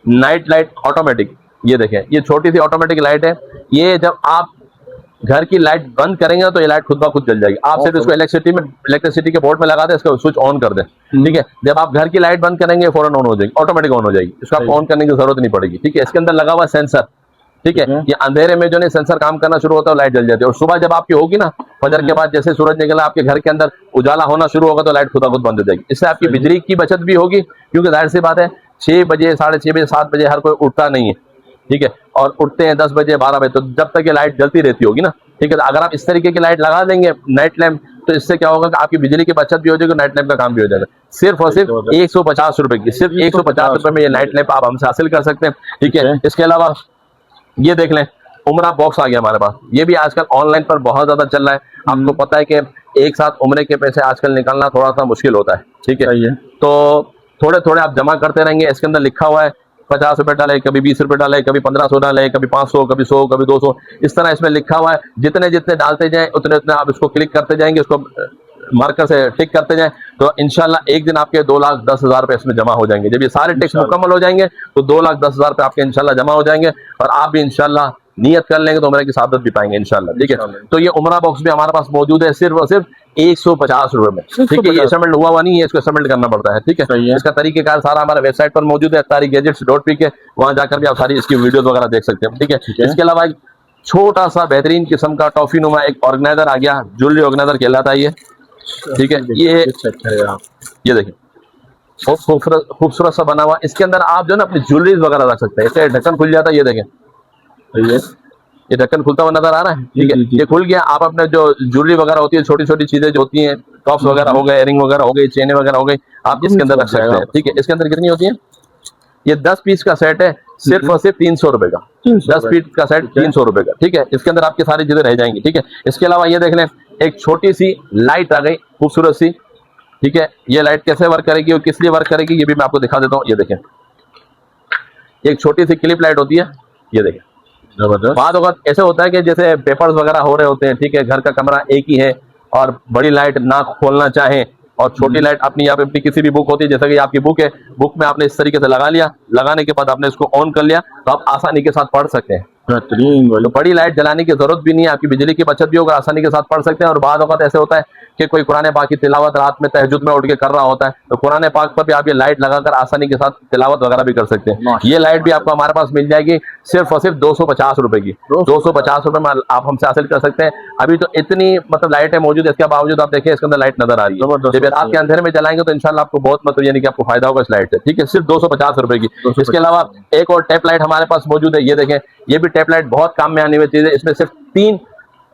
नाइट लाइट ऑटोमेटिक, ये देखें ये छोटी सी ऑटोमेटिक लाइट है। ये जब आप घर की लाइट बंद करेंगे तो ये लाइट खुद ब खुद जल जाएगी। आप सिर्फ इसको इलेक्ट्रिसिटी के बोर्ड में लगा दें, इसको स्विच ऑन कर दें, ठीक है। जब आप घर की लाइट बंद करेंगे फौरन ऑन हो जाएगी, ऑटोमेटिक ऑन हो जाएगी, इसको आप ऑन करने की जरूरत नहीं पड़ेगी, ठीक है। इसके अंदर लगा हुआ सेंसर, ठीक है। ये अंधेरे में जो नहीं सेंसर काम करना शुरू होता है लाइट जल जाती है, और सुबह जब आपकी होगी ना फजर के बाद जैसे सूरज निकला आपके घर के अंदर उजाला होना शुरू होगा तो लाइट खुद ब खुद बंद हो जाएगी। इससे आपकी बिजली की बचत भी होगी, क्योंकि जाहिर सी बात है 6 बजे 6:30 बजे 7 बजे हर कोई उठता नहीं है, ठीक है, और उठते हैं 10 बजे 12 बजे, तो जब तक ये लाइट जलती रहती होगी ना, ठीक है। तो अगर आप इस तरीके की लाइट लगा देंगे नाइट लैम्प, तो इससे क्या होगा कि आपकी बिजली की बचत भी हो जाएगी, नाइट लैम्प का काम भी हो जाएगा। सिर्फ और सिर्फ 150 रुपए की, सिर्फ 150 रुपए में ये नाइट लैम्प आप हमसे हासिल कर सकते हैं, ठीक है। इसके अलावा ये देख लें उमरा बॉक्स आ गया हमारे पास, ये भी आजकल ऑनलाइन पर बहुत ज्यादा चल रहा है। आपको पता है कि एक साथ उम्रे के पैसे आजकल निकालना थोड़ा सा मुश्किल होता है, ठीक है। तो थोड़े थोड़े आप जमा करते रहेंगे। इसके अंदर लिखा हुआ है 50 रुपए डाले, कभी 20 रुपए डाले, कभी 1500 डाले, कभी 500, कभी 100, कभी 200, इस तरह इसमें लिखा हुआ है। जितने जितने डालते जाएं उतने उतने आप इसको क्लिक करते जाएंगे, इसको मार्कर से टिक करते जाएं, तो इंशाल्लाह एक दिन आपके 2,10,000 रुपए इसमें जमा हो जाएंगे। जब ये सारे टिक्स मुकम्मल हो जाएंगे तो 2,10,000 रुपए आपके इंशाल्लाह जमा हो जाएंगे, और आप भी इंशाल्लाह नियत कर लेंगे तो उम्रा की सादत भी पाएंगे इंशाल्लाह, ठीक है। तो ये उमरा बॉक्स भी हमारे पास मौजूद है सिर्फ और सिर्फ 150 रुपए में, ठीक है। ये सबमिट हुआ नहीं है, इसको सबमिट करना पड़ता है, ठीक है। इसका तरीकेकार सारा हमारे वेबसाइट पर मौजूद है aftarigadgets.pk, वहां जाकर भी आप सारी इसकी वीडियोस वगैरह देख सकते हैं, ठीक है। इसके अलावा एक छोटा सा बेहतरीन किस्म का टॉफी नुमा एक ऑर्गेनाइजर आ गया, ज्वेलरी ऑर्गेनाइजर कहलाता है ये, ठीक है। ये देखिए बहुत खूबसूरत सा बना हुआ, इसके अंदर आप जो है ना अपनी ज्वेलरीज वगैरह रख सकते हैं। इससे ढक्कन खुल जाता है, ये देखें ये ढक्कन खुलता हुआ नजर आ रहा है, ठीक है। ये खुल गया, आप अपने जो ज्वेलरी वगैरह होती है, छोटी छोटी चीजें जो होती हैं, टॉप्स वगैरह हो गए, इयरिंग वगैरह हो गई, चेनें वगैरह हो गई, आप इसके अंदर रख सकते हैं, ठीक है। इसके अंदर कितनी होती है, ये 10 पीस का सेट है, सिर्फ और सिर्फ 300 रुपए का, 10 पीस का सेट 300 रुपए का, ठीक है। इसके अंदर आपकी सारी चीजें रह जाएंगी, ठीक है। इसके अलावा ये देख लें एक छोटी सी लाइट आ गई खूबसूरत सी, ठीक है। ये लाइट कैसे वर्क करेगी और किस लिए वर्क करेगी ये भी मैं आपको दिखा देता हूँ। ये देखें एक छोटी सी क्लिप लाइट होती है, ये देखें। बाद वक्त ऐसे होता है कि जैसे पेपर्स वगैरह हो रहे होते हैं, ठीक है, घर का कमरा एक ही है और बड़ी लाइट ना खोलना चाहें और छोटी लाइट अपनी यहाँ पे अपनी किसी भी बुक होती है, जैसे कि आपकी बुक है, बुक में आपने इस तरीके से लगा लिया, लगाने के बाद आपने इसको ऑन कर लिया तो आप आसानी के साथ पढ़ सकते हैं। तो बड़ी लाइट जलाने की जरूरत भी नहीं है, आपकी बिजली की बचत भी होगा, आसानी के साथ पढ़ सकते हैं। और बाद वक्त ऐसे होता है कि कोई कुरान पाक की तिलावत रात में तहज्जुद में उठ के कर रहा होता है, तो कुरान पाक पर भी आप ये लाइट लगाकर आसानी के साथ तिलावत वगैरह भी कर सकते हैं। ये लाइट भी आपको हमारे पास मिल जाएगी सिर्फ और सिर्फ 250 रुपए की, 250 रुपए में आप हमसे हासिल कर सकते हैं। अभी तो इतनी मतलब लाइटें मौजूद है, इसके बावजूद आप देखिए इसके अंदर लाइट नजर आ रही है। जब रात के अंधेरे में जलाएंगे तो इंशाल्लाह आपको बहुत मतलब यानी कि आपको फायदा होगा इस लाइट से, ठीक है। सिर्फ 250 रुपए की। इसके अलावा एक और टैप लाइट हमारे पास मौजूद है, ये देखें, ये भी टैप लाइट बहुत काम में आने वाली चीज है। इसमें सिर्फ 3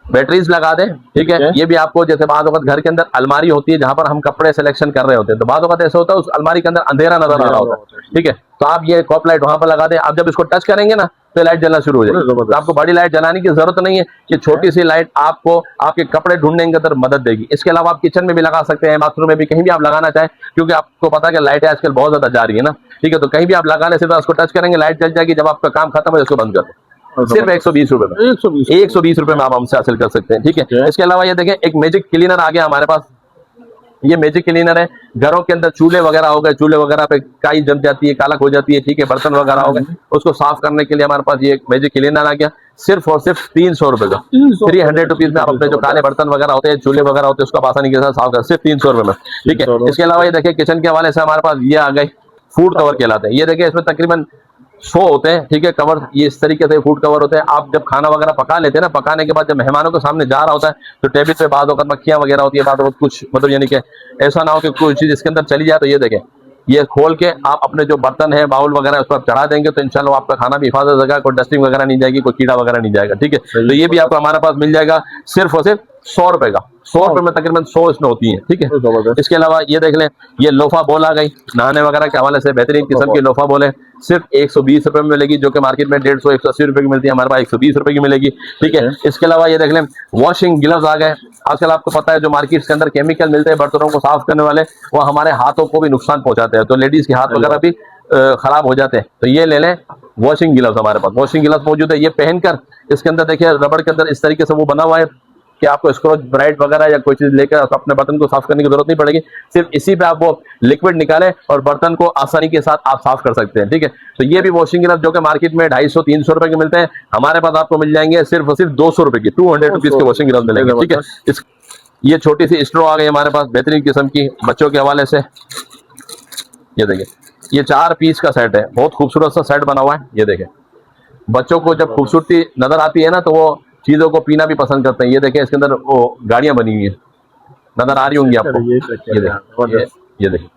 बैटरीज लगा दें, ठीक है। ये भी आपको जैसे बाद वक्त घर के अंदर अलमारी होती है जहां पर हम कपड़े सिलेक्शन कर रहे होते हैं, तो बाद वक्त ऐसा होता है उस अलमारी के अंदर अंधेरा नजर आ रहा होता है, ठीक है। तो आप ये कॉप लाइट वहां पर लगा दें, आप जब इसको टच करेंगे ना तो लाइट जलना शुरू हो जाएगी। तो आपको बड़ी लाइट जलाने की जरूरत नहीं है, ये छोटी सी लाइट आपको आपके कपड़े ढूंढने के अंदर मदद देगी। इसके अलावा आप किचन में भी लगा सकते हैं, बाथरूम में भी, कहीं भी आप लगाना चाहें, क्योंकि आपको पता है कि लाइटें आजकल बहुत ज्यादा जा रही है ना, ठीक है। तो कहीं भी आप लगा ले, सीधा उसको टच करेंगे लाइट जल जाएगी, जब आपका काम खत्म है उसको बंद कर दें। सिर्फ 120 रुपए में, 120 रुपए में आप हमसे हासिल कर सकते हैं, ठीक है। इसके अलावा ये देखें एक मैजिक क्लीनर आ गया हमारे पास, ये मैजिक क्लीनर है। घरों के अंदर चूल्हे वगैरह हो गए, चूल्हे वगैरह पे काई जम जाती है, कालक हो जाती है, ठीक है, बर्तन वगैरह हो गए, उसको साफ करने के लिए हमारे पास ये मैजिक क्लीनर आ गया सिर्फ और सिर्फ 300 रुपए का, 300 रुपीज में आप अपने जो काले बर्तन वगैरह होते हैं, चूल्हे वगैरह होते हैं, उसको आसानी के साथ साफ कर सिर्फ 300 रुपए में, ठीक है। इसके अलावा ये देखिए किचन के हवाले से हमारे पास ये आ गए फूड कवर कहलाते हैं। ये देखिए इसमें तकरीबन 100 होते हैं, ठीक है, कवर। ये इस तरीके से फूड कवर होते हैं। आप जब खाना वगैरह पका लेते हैं ना, पकाने के बाद जब मेहमानों के सामने जा रहा होता है तो टेबल पे बाद वक्त मक्खियां वगैरह होती है, बाद वक्त कुछ मतलब यानी कि ऐसा ना हो कि कोई चीज इसके अंदर चली जाए। तो ये देखें, ये खोल के आप अपने जो बर्तन है, बाउल वगैरह, उस पर चढ़ा देंगे तो इंशाल्लाह आपका खाना भी हिफाजत हो जाएगा, कोई डस्टिंग वगैरह नहीं जाएगी, कोई कीड़ा वगैरह नहीं जाएगा, ठीक है। तो ये भी आपको हमारे पास मिल जाएगा सिर्फ और सिर्फ 100 रुपए का, 100 रुपए में तकरीबन 100 इसमें होती है, ठीक है। इसके अलावा ये देख लें, ये लोफा बॉल आ गई, नहाने वगैरह के हवाले से बेहतरीन किस्म की लोफा बॉल है, सिर्फ 120 रुपए में मिलेगी, जो कि मार्केट में 150 180 रुपए की मिलती है, हमारे पास 120 रुपए की मिलेगी, ठीक है। इसके अलावा ये देख लें वॉशिंग ग्लव्स आ गए। आजकल आपको पता है जो मार्केट के अंदर केमिकल मिलते हैं बर्तनों को साफ करने वाले, वो हमारे हाथों को भी नुकसान पहुंचाते हैं, तो लेडीज के हाथ वगैरह भी खराब हो जाते हैं। तो ये ले लें वॉशिंग ग्लव्स, हमारे पास वॉशिंग ग्लव्स मौजूद है। ये पहनकर इसके अंदर देखिए रबड़ के अंदर इस तरीके से वो बना हुआ है कि आपको स्क्रॉच ब्राइट वगैरह या कोई चीज लेकर अपने बर्तन को साफ करने की जरूरत नहीं पड़ेगी। सिर्फ इसी पे आप वो लिक्विड निकालें और बर्तन को आसानी के साथ आप साफ कर सकते हैं। ठीक है, तो ये भी वॉशिंग ग्लव्स जो कि मार्केट में 250-300 रुपए के मिलते हैं, हमारे पास आपको मिल जाएंगे सिर्फ और सिर्फ 200 रुपए की, 200 रुपीज के वॉशिंग ग्लव्स मिलेंगे। ठीक है, इस ये छोटी सी स्ट्रॉ आ गई हमारे पास बेहतरीन किस्म की बच्चों के हवाले से। ये देखिए, ये 4 पीस का सेट है, बहुत खूबसूरत सा सेट बना हुआ है। ये देखिए, बच्चों को जब खूबसूरती नजर आती है ना तो वो चीजों को पीना भी पसंद करते हैं। ये देखिए, इसके अंदर वो गाड़ियां बनी हुई है, नजर आ रही होंगी आपको। ये देखिए,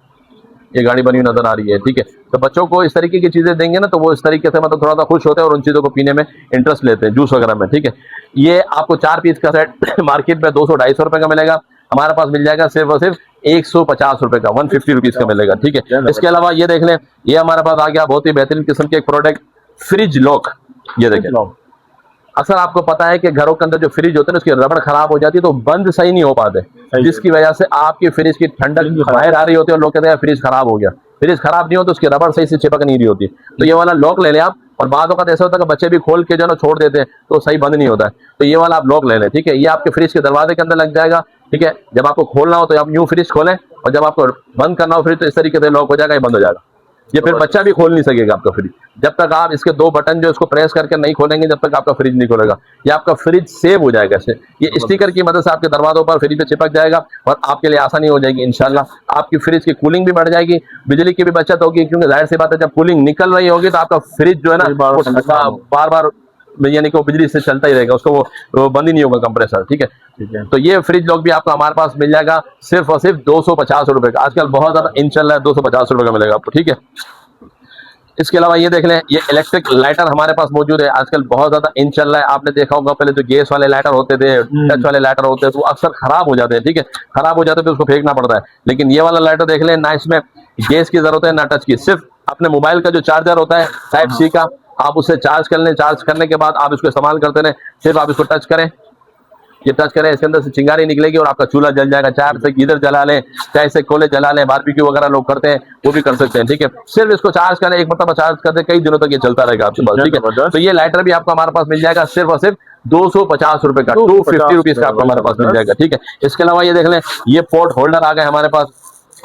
ये गाड़ी बनी हुई नजर आ रही है। ठीक है, तो बच्चों को इस तरीके की चीजें देंगे ना तो वो इस तरीके से मतलब थोड़ा सा खुश होते हैं और उन चीजों को पीने में इंटरेस्ट लेते हैं, जूस वगैरह में। ठीक है, ये आपको 4 पीस का सेट मार्केट में 200-250 रुपए का मिलेगा, हमारे पास मिल जाएगा सिर्फ और सिर्फ 150 रुपए का, 150 रुपीज का मिलेगा। ठीक है, इसके अलावा ये देख लें, ये हमारे पास आ गया बहुत ही बेहतरीन किस्म के एक प्रोडक्ट, फ्रिज लॉक। ये देखें, अक्सर आपको पता है कि घरों के अंदर जो फ्रिज होते हैं उसकी रबड़ खराब हो जाती है तो बंद सही नहीं हो पाते, जिसकी वजह से आपकी फ्रिज की ठंडक बाहर आ रही होती है और लोग कहते हैं फ्रिज खराब हो गया। फ्रिज खराब नहीं हो तो उसकी रबड़ सही से चिपक नहीं रही होती। तो ये वाला लॉक ले लें आप, और बाद वक्त ऐसा होता है कि बच्चे भी खोल के जो ना छोड़ देते हैं तो सही बंद नहीं होता है, तो ये वाला आप लॉक ले लें। ठीक है, ये आपके फ्रिज के दरवाजे के अंदर लग जाएगा। ठीक है, जब आपको खोलना हो तो आप यूं फ्रिज खोलें और जब आपको बंद करना हो फ्रिज तो इस तरीके से लॉक हो जाएगा, ये बंद हो जाएगा। ये फिर बच्चा भी खोल नहीं सकेगा आपका फ्रिज, जब तक आप इसके 2 बटन जो इसको प्रेस करके नहीं खोलेंगे जब तक आपका फ्रिज नहीं खोलेगा। ये आपका फ्रिज सेव हो जाएगा इससे, ये स्टिकर की मदद से आपके दरवाजों पर फ्रिज पे चिपक जाएगा और आपके लिए आसानी हो जाएगी इंशाल्लाह। आपकी फ्रिज की कूलिंग भी बढ़ जाएगी, बिजली की भी बचत होगी, क्योंकि जाहिर सी बात है जब कूलिंग निकल रही होगी तो आपका फ्रिज जो है ना बार बार यानी कि वो बिजली से चलता ही रहेगा, उसको वो बंद ही नहीं होगा कंप्रेसर। ठीक है, तो ये फ्रिज लॉक भी आपको हमारे पास मिल जाएगा सिर्फ और सिर्फ 250 रुपए का। आजकल बहुत ज्यादा इन चल रहा है, 250 रुपए का मिलेगा आपको। ठीक है, इसके अलावा ये देख लें, ये इलेक्ट्रिक लाइटर हमारे पास मौजूद है, आजकल बहुत ज्यादा इन चल रहा है। आपने देखा होगा पहले जो गैस वाले लाइटर होते थे, टच वाले लाइटर होते थे, तो अक्सर खराब हो जाते हैं। ठीक है, खराब हो जाते हैं तो उसको फेंकना पड़ता है, लेकिन ये वाला लाइटर देख लें, ना इसमें गैस की जरूरत है ना टच की, सिर्फ अपने मोबाइल का जो चार्जर होता है टाइप सी का, आप उससे चार्ज कर लें, चार्ज करने के बाद आप इसको इस्तेमाल करते रहें, सिर्फ आप इसको टच करें, ये टच करें, इसके अंदर से चिंगारी निकलेगी और आपका चूल्हा जल जाएगा। चाय से गीजर जला लें, चाय से कोले जला लें, बारबेक्यू वगैरह लोग करते हैं वो भी कर सकते हैं। ठीक है, सिर्फ इसको चार्ज करें, एक मरतबा चार्ज कर दे, कई दिनों तक ये चलता रहेगा आपके पास। ठीक है, तो ये लाइटर भी आपको हमारे पास मिल जाएगा सिर्फ और सिर्फ 250 रुपए का, 250 रुपीज का आपको हमारे पास मिल जाएगा। ठीक है, इसके अलावा ये देख लें, ये पोर्ट होल्डर आ गए हमारे पास,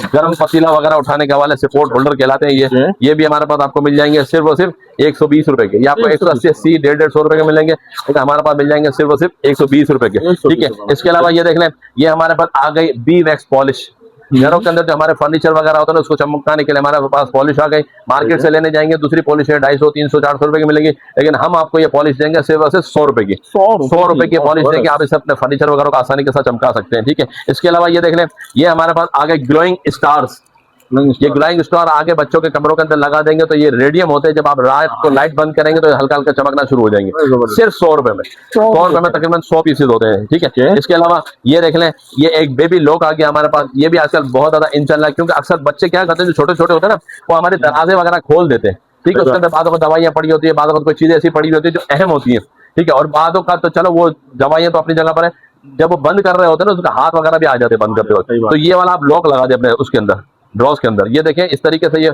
गर्म पतीला वगैरह उठाने के हवाले से पोर्ट होल्डर कहलाते हैं ये भी हमारे पास आपको मिल जाएंगे सिर्फ और सिर्फ 120 रुपए के। ये आपको 180-80, 150-150 रुपए के मिलेंगे, लेकिन हमारे पास मिल जाएंगे सिर्फ और सिर्फ 120 रुपए के। ठीक है, इसके अलावा ये देख लें, ये हमारे पास आ गई बी वैक्स पॉलिश। घरों के अंदर जो हमारे फर्नीचर वगैरह होता है उसको चमकाने के लिए हमारे पास पॉलिश आ गई। मार्केट से लेने जाएंगे दूसरी पॉलिश है 250, 300, 400 रुपए की मिलेगी, लेकिन हम आपको ये पॉलिश देंगे सिर्फ और सिर्फ 100 रुपए की। 100 रुपए की पॉलिश देंगे, आप इसे अपने फर्नीचर वगैरह को आसानी के साथ चमका सकते हैं। ठीक है, इसके अलावा ये देख लें, ये हमारे पास आ गए ग्लोइंग स्टार्स। ये ग्लोइंग स्टार आगे बच्चों के कमरों के अंदर लगा देंगे तो ये रेडियम होते हैं, जब आप रात को लाइट बंद करेंगे तो हल्का हल्का चमकना शुरू हो जाएंगे, सिर्फ 100 रुपए में। 100 रुपए में तकरीबन 100 पीसेज होते हैं। ठीक है, इसके अलावा ये देख लें, ये एक बेबी लॉक आ गया हमारे पास, ये भी आजकल बहुत ज्यादा इन चल रहा है, क्योंकि अक्सर बच्चे क्या करते हैं जो छोटे छोटे होते हैं ना वो हमारे दरवाजे वगैरह खोल देते हैं। ठीक है, उसके अंदर बादों को दवाइयां पड़ी होती है, बादों को कोई चीजें ऐसी पड़ी होती है जो अहम होती है। ठीक है, और बादों का तो चलो वो दवाइयां तो अपनी जगह पर है, जब वो बंद कर रहे होते हैं ना उसका हाथ वगैरह भी आ जाते हैं बंद करते वक्त, तो ये वाला आप लॉक लगा दे अपने उसके अंदर, ड्रॉज के अंदर। ये देखें, इस तरीके से ये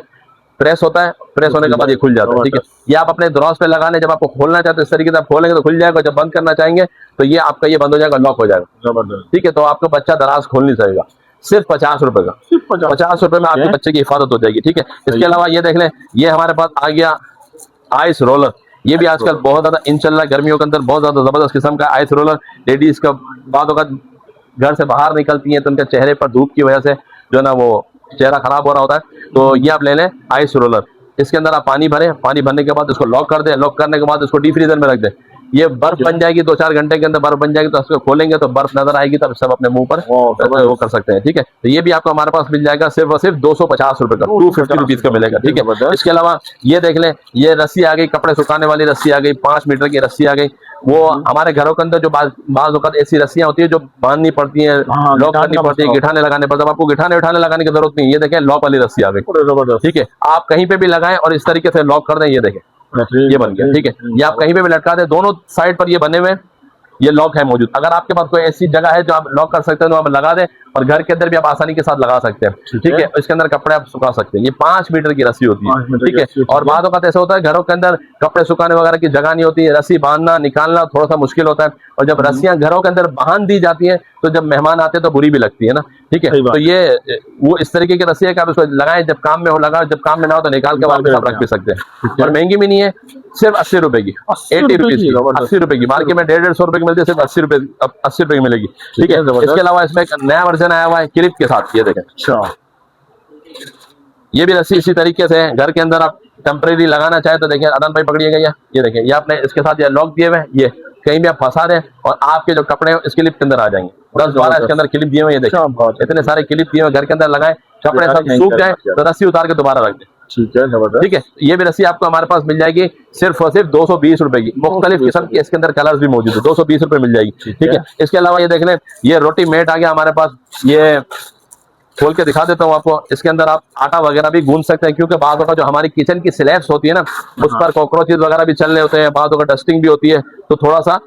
प्रेस होता है, प्रेस होने के बाद ये खुल जाता है। ठीक है, ये आप अपने ड्रॉज पे लगा लें, जब आपको खोलना चाहते हैं इस तरीके से आप खोलेंगे तो खुल जाएगा, जब बंद करना चाहेंगे तो ये आपका ये बंद हो जाएगा, लॉक हो जाएगा। ठीक है, तो आपका बच्चा दराज खोल नहीं सकेगा, सिर्फ 50 रुपए का, 50 रुपए में आपके बच्चे की हिफाजत हो जाएगी। ठीक है, इसके अलावा ये देख लें, ये हमारे पास आ गया आइस रोलर। ये भी आजकल बहुत ज्यादा इन चल रहा है, गर्मियों के अंदर बहुत ज्यादा जबरदस्त किस्म का आइस रोलर। लेडीज का बातों का घर से बाहर निकलती हैं तो उनके चेहरे पर धूप की वजह से जो है ना वो चेहरा खराब हो रहा होता है, तो ये आप ले लें आइस रोलर। इसके अंदर आप पानी भरें, पानी भरने के बाद इसको लॉक कर दें, लॉक करने के बाद इसको डीप फ्रीजर में रख दें। ये बर्फ बन जाएगी, 2-4 घंटे के अंदर बर्फ बन जाएगी, तो इसको खोलेंगे तो बर्फ नजर आएगी, तब सब अपने मुंह पर वो कर सकते हैं। ठीक है, तो ये भी आपको हमारे पास मिल जाएगा सिर्फ और सिर्फ 250 रुपए का, 250 रुपीज का मिलेगा। ठीक है, इसके अलावा ये देख लें, ये रस्सी आ गई, कपड़े सुखाने वाली रस्सी आ गई, 5 मीटर की रस्सी आ गई। वो हमारे घरों के अंदर जो बाज़ औक़ात ऐसी रस्सियां होती है जो बांधनी पड़ती है, लॉक करनी पड़ती है, गिठाने लगाने पड़ते हैं, आपको गिठाने उठाने लगाने की जरूरत नहीं। ये देखें, लॉक वाली रस्सी आ गई। ठीक है, आप कहीं पे भी लगाएं और इस तरीके से लॉक कर दें, ये देखें ये बन गया। ठीक है, ये आप कहीं पे भी लटका दें, दोनों साइड पर ये बने हुए ये लॉक है मौजूद। अगर आपके पास कोई ऐसी जगह है जो आप लॉक कर सकते हैं तो आप लगा दें, और घर के अंदर भी आप आसानी के साथ लगा सकते हैं। ठीक है, इसके अंदर कपड़े आप सुखा सकते हैं। ये 5 मीटर की रस्सी होती है। ठीक है, और बाद वक्त ऐसा होता है घरों के अंदर कपड़े सुखाने वगैरह की जगह नहीं होती है, रस्सी बांधना निकालना थोड़ा सा मुश्किल होता है, और जब रस्सियां घरों के अंदर बांध दी जाती है तो जब मेहमान आते हैं तो बुरी भी लगती है ना। ठीक है, तो ये वो इस तरीके की रस्सी है कि आप इसको लगाएं, जब काम में हो लगाओ, जब काम में ना हो तो निकाल के वापस आप रख भी सकते हैं। और महंगी भी नहीं है, सिर्फ 80 रुपए की, 80 रुपीज की, 80 रुपए की। मार्केट में 150-150 रुपए की मिलती है, सिर्फ 80 रुपए की मिलेगी। ठीक है, इसके अलावा इसमें एक नया वर्जन आया हुआ है क्लिप के साथ, ये देखें। ये भी रस्सी इसी तरीके से है, घर के अंदर आप टेम्परेरी लगाना चाहे तो देखिए, अदन भाई पकड़िएगा, ये देखिए, ये आपने इसके साथ ये लॉक दिए हुए हैं, ये कहीं भी आप फंसा रहे हैं और आपके जो कपड़े हैं इस क्लिप के अंदर आ जाएंगे। 10-12 इसके अंदर क्लिप दिए हुए, ये देखिए इतने सारे क्लिप दिए हुए, घर के अंदर लगाए, कपड़े सब सूख जाए तो रस्सी उतार के दोबारा रख दें। ठीक है, जबरदस्त। ठीक है, ये भी रस्सी आपको हमारे पास मिल जाएगी सिर्फ और सिर्फ 220 रुपए की। मुख्तलिफ किस्म की इसके अंदर कलर्स भी मौजूद है, 220 रुपए मिल जाएगी। ठीक है, इसके अलावा ये देख लें, ये रोटी मेट आ गया हमारे पास, ये खोल के दिखा देता हूँ आपको। इसके अंदर आप आटा वगैरह भी गूंद सकते हैं, क्योंकि बाद का जो हमारी किचन की स्लैब्स होती है ना, उस पर कॉकरोचेस वगैरह भी चल रहे होते हैं, बाद का डस्टिंग भी होती है, तो थोड़ा सा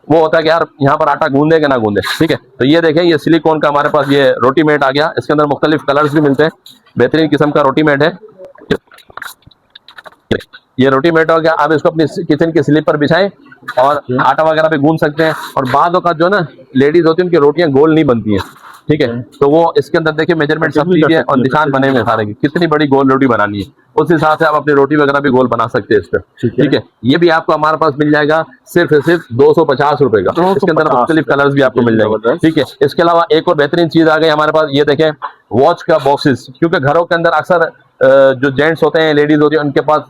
वो होता है कि यार यहाँ पर आटा गूंदे कि ना गूंदे। ठीक है, तो ये देखें, ये सिलिकॉन का हमारे पास ये रोटी मेट आ गया। इसके अंदर मुख्तलिफ कलर्स भी मिलते हैं, बेहतरीन किस्म का रोटी मेट है। ये रोटी मेट हो गया, आप इसको अपनी किचन की स्लिप पर बिछाएं और आटा वगैरह भी गूंद सकते हैं। और बाद का जो ना लेडीज होती है उनकी रोटियां गोल नहीं बनती हैं। ठीक है, तो वो इसके अंदर देखिए मेजरमेंट सब दीजिए और निशान बने हुए सारे, कितनी बड़ी गोल रोटी बनानी है, उस हिसाब से आप अपनी रोटी वगैरह भी गोल बना सकते हैं इस पर। ठीक है, ये भी आपको हमारे पास मिल जाएगा सिर्फ 250 रुपए का। इसके अंदर मुख्तलिफ कलर्स भी आपको मिल जाएंगे। ठीक है, इसके अलावा एक और बेहतरीन चीज आ गई हमारे पास, ये देखें वॉच का बॉक्सेस, क्योंकि घरों के अंदर अक्सर जो जेंट्स होते हैं, लेडीज होती है, उनके पास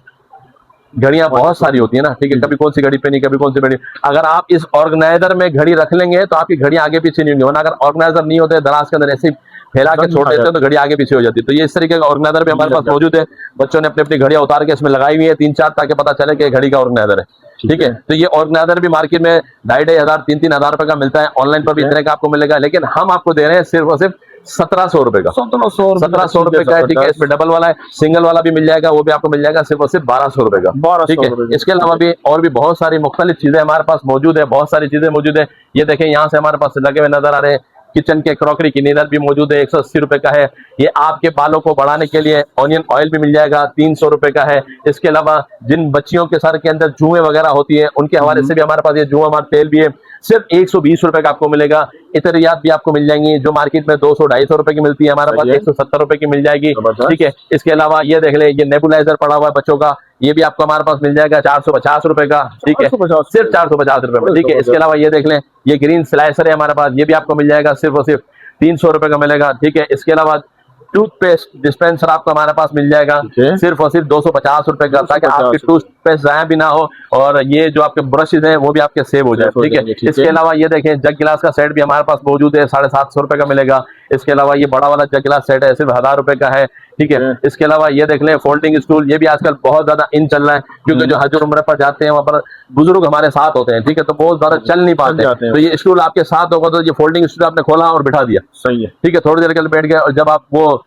घड़ियां बहुत सारी होती है ना। ठीक है, कभी कौन सी घड़ी पहनी, कभी कौन सी घड़ी। अगर आप इस ऑर्गेनाइजर में घड़ी रख लेंगे तो आपकी घड़ी आगे पीछे नहीं होंगी, वरना अगर ऑर्गेनाइजर नहीं होते, दराज के अंदर ऐसे फैला के छोड़ देते हैं तो घड़ी आगे पीछे हो जाती है। तो ये इस तरीके का ऑर्गेनाइजर भी हमारे पास मौजूद है। बच्चों ने अपनी अपनी घड़ियां उतार के इसमें लगाई हुई है 3-4, ताकि पता चले कि घड़ी का ऑर्गेनाइजर है। ठीक है, तो ये ऑर्गेनाइजर भी मार्केट में 2,500, 3,000 रुपए का मिलता है, ऑनलाइन पर भी इतने का आपको मिलेगा, लेकिन हम आपको दे रहे हैं सिर्फ और सिर्फ 1700 रुपए का। 1700 रुपए का है। ठीक है, इसमें डबल वाला है, सिंगल वाला भी मिल जाएगा, वो भी आपको मिल जाएगा सिर्फ और सिर्फ 1200 रुपए का। ठीक है, इसके अलावा भी और भी बहुत सारी मुख्तलिफ चीजें हमारे पास मौजूद है, बहुत सारी चीजें मौजूद है। ये देखें, यहाँ से हमारे पास लगे हुए नजर आ रहे हैं किचन के क्रॉकरी की नीडल भी मौजूद है, 180 रुपए का है। ये आपके बालों को बढ़ाने के लिए ऑनियन ऑयल भी मिल जाएगा, 300 रुपए का है। इसके अलावा जिन बच्चियों के सर के अंदर जुएं वगैरह होती है, उनके हवाले से भी हमारे पास ये जुआ मार तेल भी है, सिर्फ 120 रुपए का आपको मिलेगा। इतरियात भी आपको मिल जाएंगी, जो मार्केट में 200-250 रुपए की मिलती है, हमारे पास 170 रुपए की मिल जाएगी। ठीक है, इसके अलावा ये देख ले, ये नेबुलाइजर पड़ा हुआ है बच्चों का, ये भी आपको हमारे पास मिल जाएगा 450 रुपए का। ठीक है, सिर्फ 450 रुपए में। ठीक है, इसके अलावा ये देख लें, ये ग्रीन स्लाइसर है हमारे पास, ये भी आपको मिल जाएगा सिर्फ और सिर्फ 300 रुपए का मिलेगा। ठीक है, इसके अलावा टूथपेस्ट डिस्पेंसर आपको हमारे पास मिल जाएगा सिर्फ और सिर्फ 250 रुपए का, ताकि आपकी टूथपेस्ट जाया भी ना हो और ये जो आपके ब्रशेज हैं वो भी आपके सेव हो जाए। ठीक है, इसके अलावा ये देखें, जग गिलास का सेट भी हमारे पास मौजूद है, 750 रुपए का मिलेगा। इसके अलावा ये बड़ा वाला जग गिलास सेट है, सिर्फ 1000 रुपए का है। ठीक है, इसके अलावा ये देख लें फोल्डिंग स्टूल, ये भी आजकल बहुत ज्यादा इन चल रहा है, क्योंकि जो हज और उम्र पर जाते हैं वहां पर बुजुर्ग हमारे साथ होते हैं। ठीक है, तो बहुत ज्यादा चल नहीं पाते हैं, तो ये स्टूल आपके साथ होगा तो ये फोल्डिंग स्टूल आपने खोला और बिठा दिया, सही है। ठीक है, थोड़ी देर के लिए बैठ गए और जब आप वो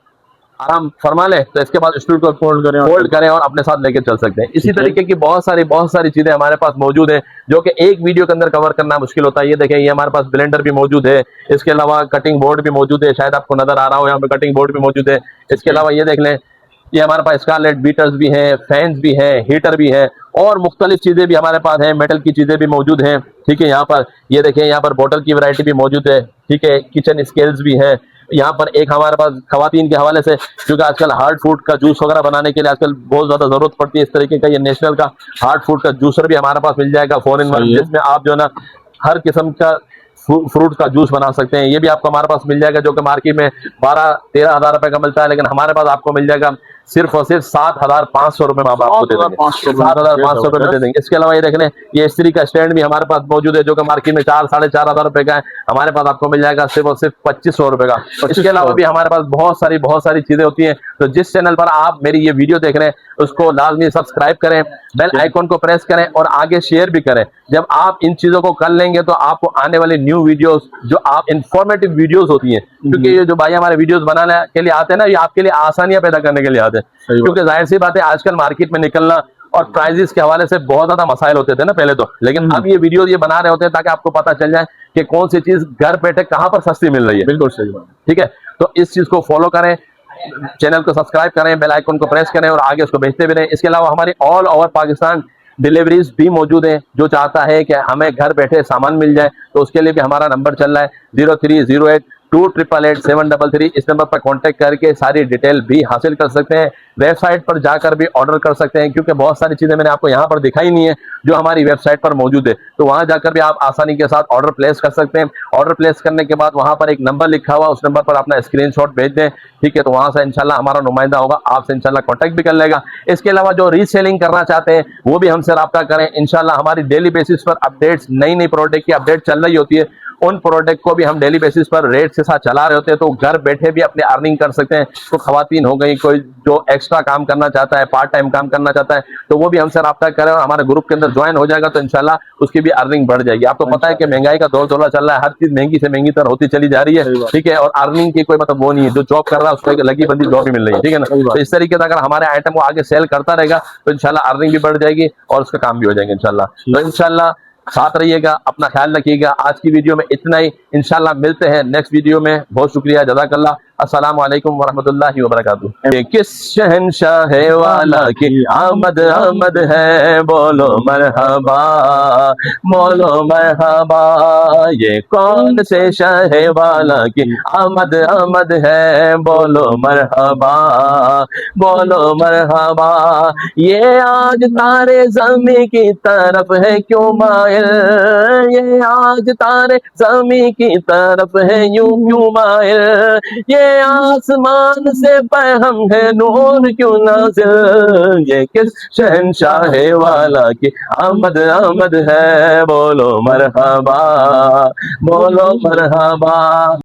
आराम फरमा ले तो इसके बाद स्टूल को फोल्ड करें और अपने साथ लेके चल सकते हैं। इसी तरीके की बहुत सारी चीजें हमारे पास मौजूद है, जो कि एक वीडियो के अंदर कवर करना मुश्किल होता है। ये देखें, ये हमारे पास ब्लेंडर भी मौजूद है, इसके अलावा कटिंग बोर्ड भी मौजूद है, शायद आपको नजर आ रहा हो, यहाँ पे कटिंग बोर्ड भी मौजूद है। इसके अलावा ये देख लें, ये हमारे पास स्कारलेट बीटर्स भी हैं, फैंस भी हैं, हीटर भी है और मुख्तलिफ चीजें भी हमारे पास हैं, मेटल की चीजें भी मौजूद हैं। ठीक है, यहाँ पर ये देखें, यहाँ पर बोतल की वैरायटी भी मौजूद है। ठीक है, किचन स्केल्स भी है यहाँ पर। एक हमारे पास खवातीन के हवाले से, क्योंकि आजकल हार्ड फूड का जूस वगैरह बनाने के लिए आजकल बहुत ज्यादा जरूरत पड़ती है, इस तरीके का ये नेशनल का हार्ड फूड का जूसर भी हमारे पास मिल जाएगा 4-in-1, जिसमें आप जो है ना हर किस्म का फ्रूट का जूस बना सकते हैं। ये भी आपको हमारे पास मिल जाएगा, जो कि मार्केट में 12-13 हजार रुपए का मिलता है, लेकिन हमारे पास आपको मिल जाएगा सिर्फ और सिर्फ 7,500 रुपए में आपको दे देंगे, 7,500 रुपए में दे देंगे। इसके अलावा ये देख लें, ये इस्त्री का स्टैंड भी हमारे पास मौजूद है, जो कि मार्केट में 4-4.5 हजार रुपए का है, हमारे पास आपको मिल जाएगा सिर्फ और सिर्फ 2500 रुपए का। इसके अलावा भी हमारे पास बहुत सारी चीजें होती हैं। तो जिस चैनल पर आप मेरी ये वीडियो देख रहे हैं उसको लाजमी सब्सक्राइब करें, बेल आइकॉन को प्रेस करें और आगे शेयर भी करें। जब आप इन चीजों को कर लेंगे तो आपको आने वाली न्यू वीडियोस, जो आप इंफॉर्मेटिव वीडियोस होती हैं, क्योंकि ये जो भाई हमारे वीडियोस बनाने के लिए आते हैं ना, ये आपके लिए आसानियां पैदा करने के लिए आते हैं, क्योंकि जाहिर सी बात है आजकल मार्केट में निकलना और प्राइजेस के हवाले से बहुत ज्यादा मसाइल होते थे ना पहले तो, लेकिन अब ये वीडियो ये बना रहे होते हैं ताकि आपको पता चल जाए कि कौन सी चीज घर बैठे कहाँ पर सस्ती मिल रही है। बिल्कुल सही बात। ठीक है, तो इस चीज को फॉलो करें, चैनल को सब्सक्राइब करें, बेल आइकन को प्रेस करें और आगे उसको भेजते भी रहें। इसके अलावा हमारी ऑल ओवर पाकिस्तान डिलीवरीज भी मौजूद है। जो चाहता है कि हमें घर बैठे सामान मिल जाए तो उसके लिए भी हमारा नंबर चल रहा है 0308288733। इस नंबर पर कांटेक्ट करके सारी डिटेल भी हासिल कर सकते हैं। वेबसाइट पर जाकर भी ऑर्डर कर सकते हैं, क्योंकि बहुत सारी चीजें मैंने आपको यहाँ पर दिखाई नहीं है जो हमारी वेबसाइट पर मौजूद है, तो वहां जाकर भी आप आसानी के साथ ऑर्डर प्लेस कर सकते हैं। ऑर्डर प्लेस करने के बाद वहां पर एक नंबर लिखा हुआ, उस नंबर पर अपना स्क्रीनशॉट भेज दें। ठीक है, तो वहां से इंशाल्लाह हमारा नुमाइंदा होगा, आपसे इंशाल्लाह कांटेक्ट भी कर लेगा। इसके अलावा जो रीसेलिंग करना चाहते हैं वो भी हमसे राब्ता करें। इंशाल्लाह हमारी डेली बेसिस पर अपडेट्स, नई नई प्रोडक्ट की अपडेट चल रही होती है, उन प्रोडक्ट को भी हम डेली बेसिस पर रेट के साथ चला रहे होते हैं, तो घर बैठे भी अपने अर्निंग कर सकते हैं। तो खवातीन हो गई, कोई जो एक्स्ट्रा काम करना चाहता है, पार्ट टाइम काम करना चाहता है, तो वो भी हमसे राब्ता करें और हमारे ग्रुप के अंदर ज्वाइन हो जाएगा, तो इंशाल्लाह उसकी भी अर्निंग बढ़ जाएगी। आपको पता है कि महंगाई का दौर चल रहा है, हर चीज महंगी से महंगी तरह होती चली जा रही है। ठीक है, और अर्निंग की कोई मतलब वो नहीं है, जो जॉब कर रहा है उसको लगी बंदी जॉब भी मिल रही है। ठीक है ना, तो इस तरीके से अगर हमारे आइटम को आगे सेल करता रहेगा तो इंशाल्लाह अर्निंग भी बढ़ जाएगी और उसका काम भी हो जाएगा इंशाल्लाह। तो इंशाल्लाह साथ रहिएगा, अपना ख्याल रखिएगा। आज की वीडियो में इतना ही, इंशाल्लाह मिलते हैं नेक्स्ट वीडियो में। बहुत शुक्रिया, जज़ाकल्लाह। अस्सलामु अलैकुम वरहमतुल्लाहि वबरकातुहू। ये किस शहंशाह वाला की आमद आमद है, बोलो मरहबा, बोलो मरहबा। ये कौन से शाह वाला की आमद आमद है, बोलो मरहबा, बोलो मरहबा। ये आज तारे ज़मीं की तरफ है क्यों माइल, ये आज तारे ज़मीं की तरफ है यूं क्यों माइल। ये आसमान से पैगम है नूर क्यों नाज़िल। ये किस शहंशाह वाला की आमद आमद है, बोलो मरहबा, बोलो मरहबा।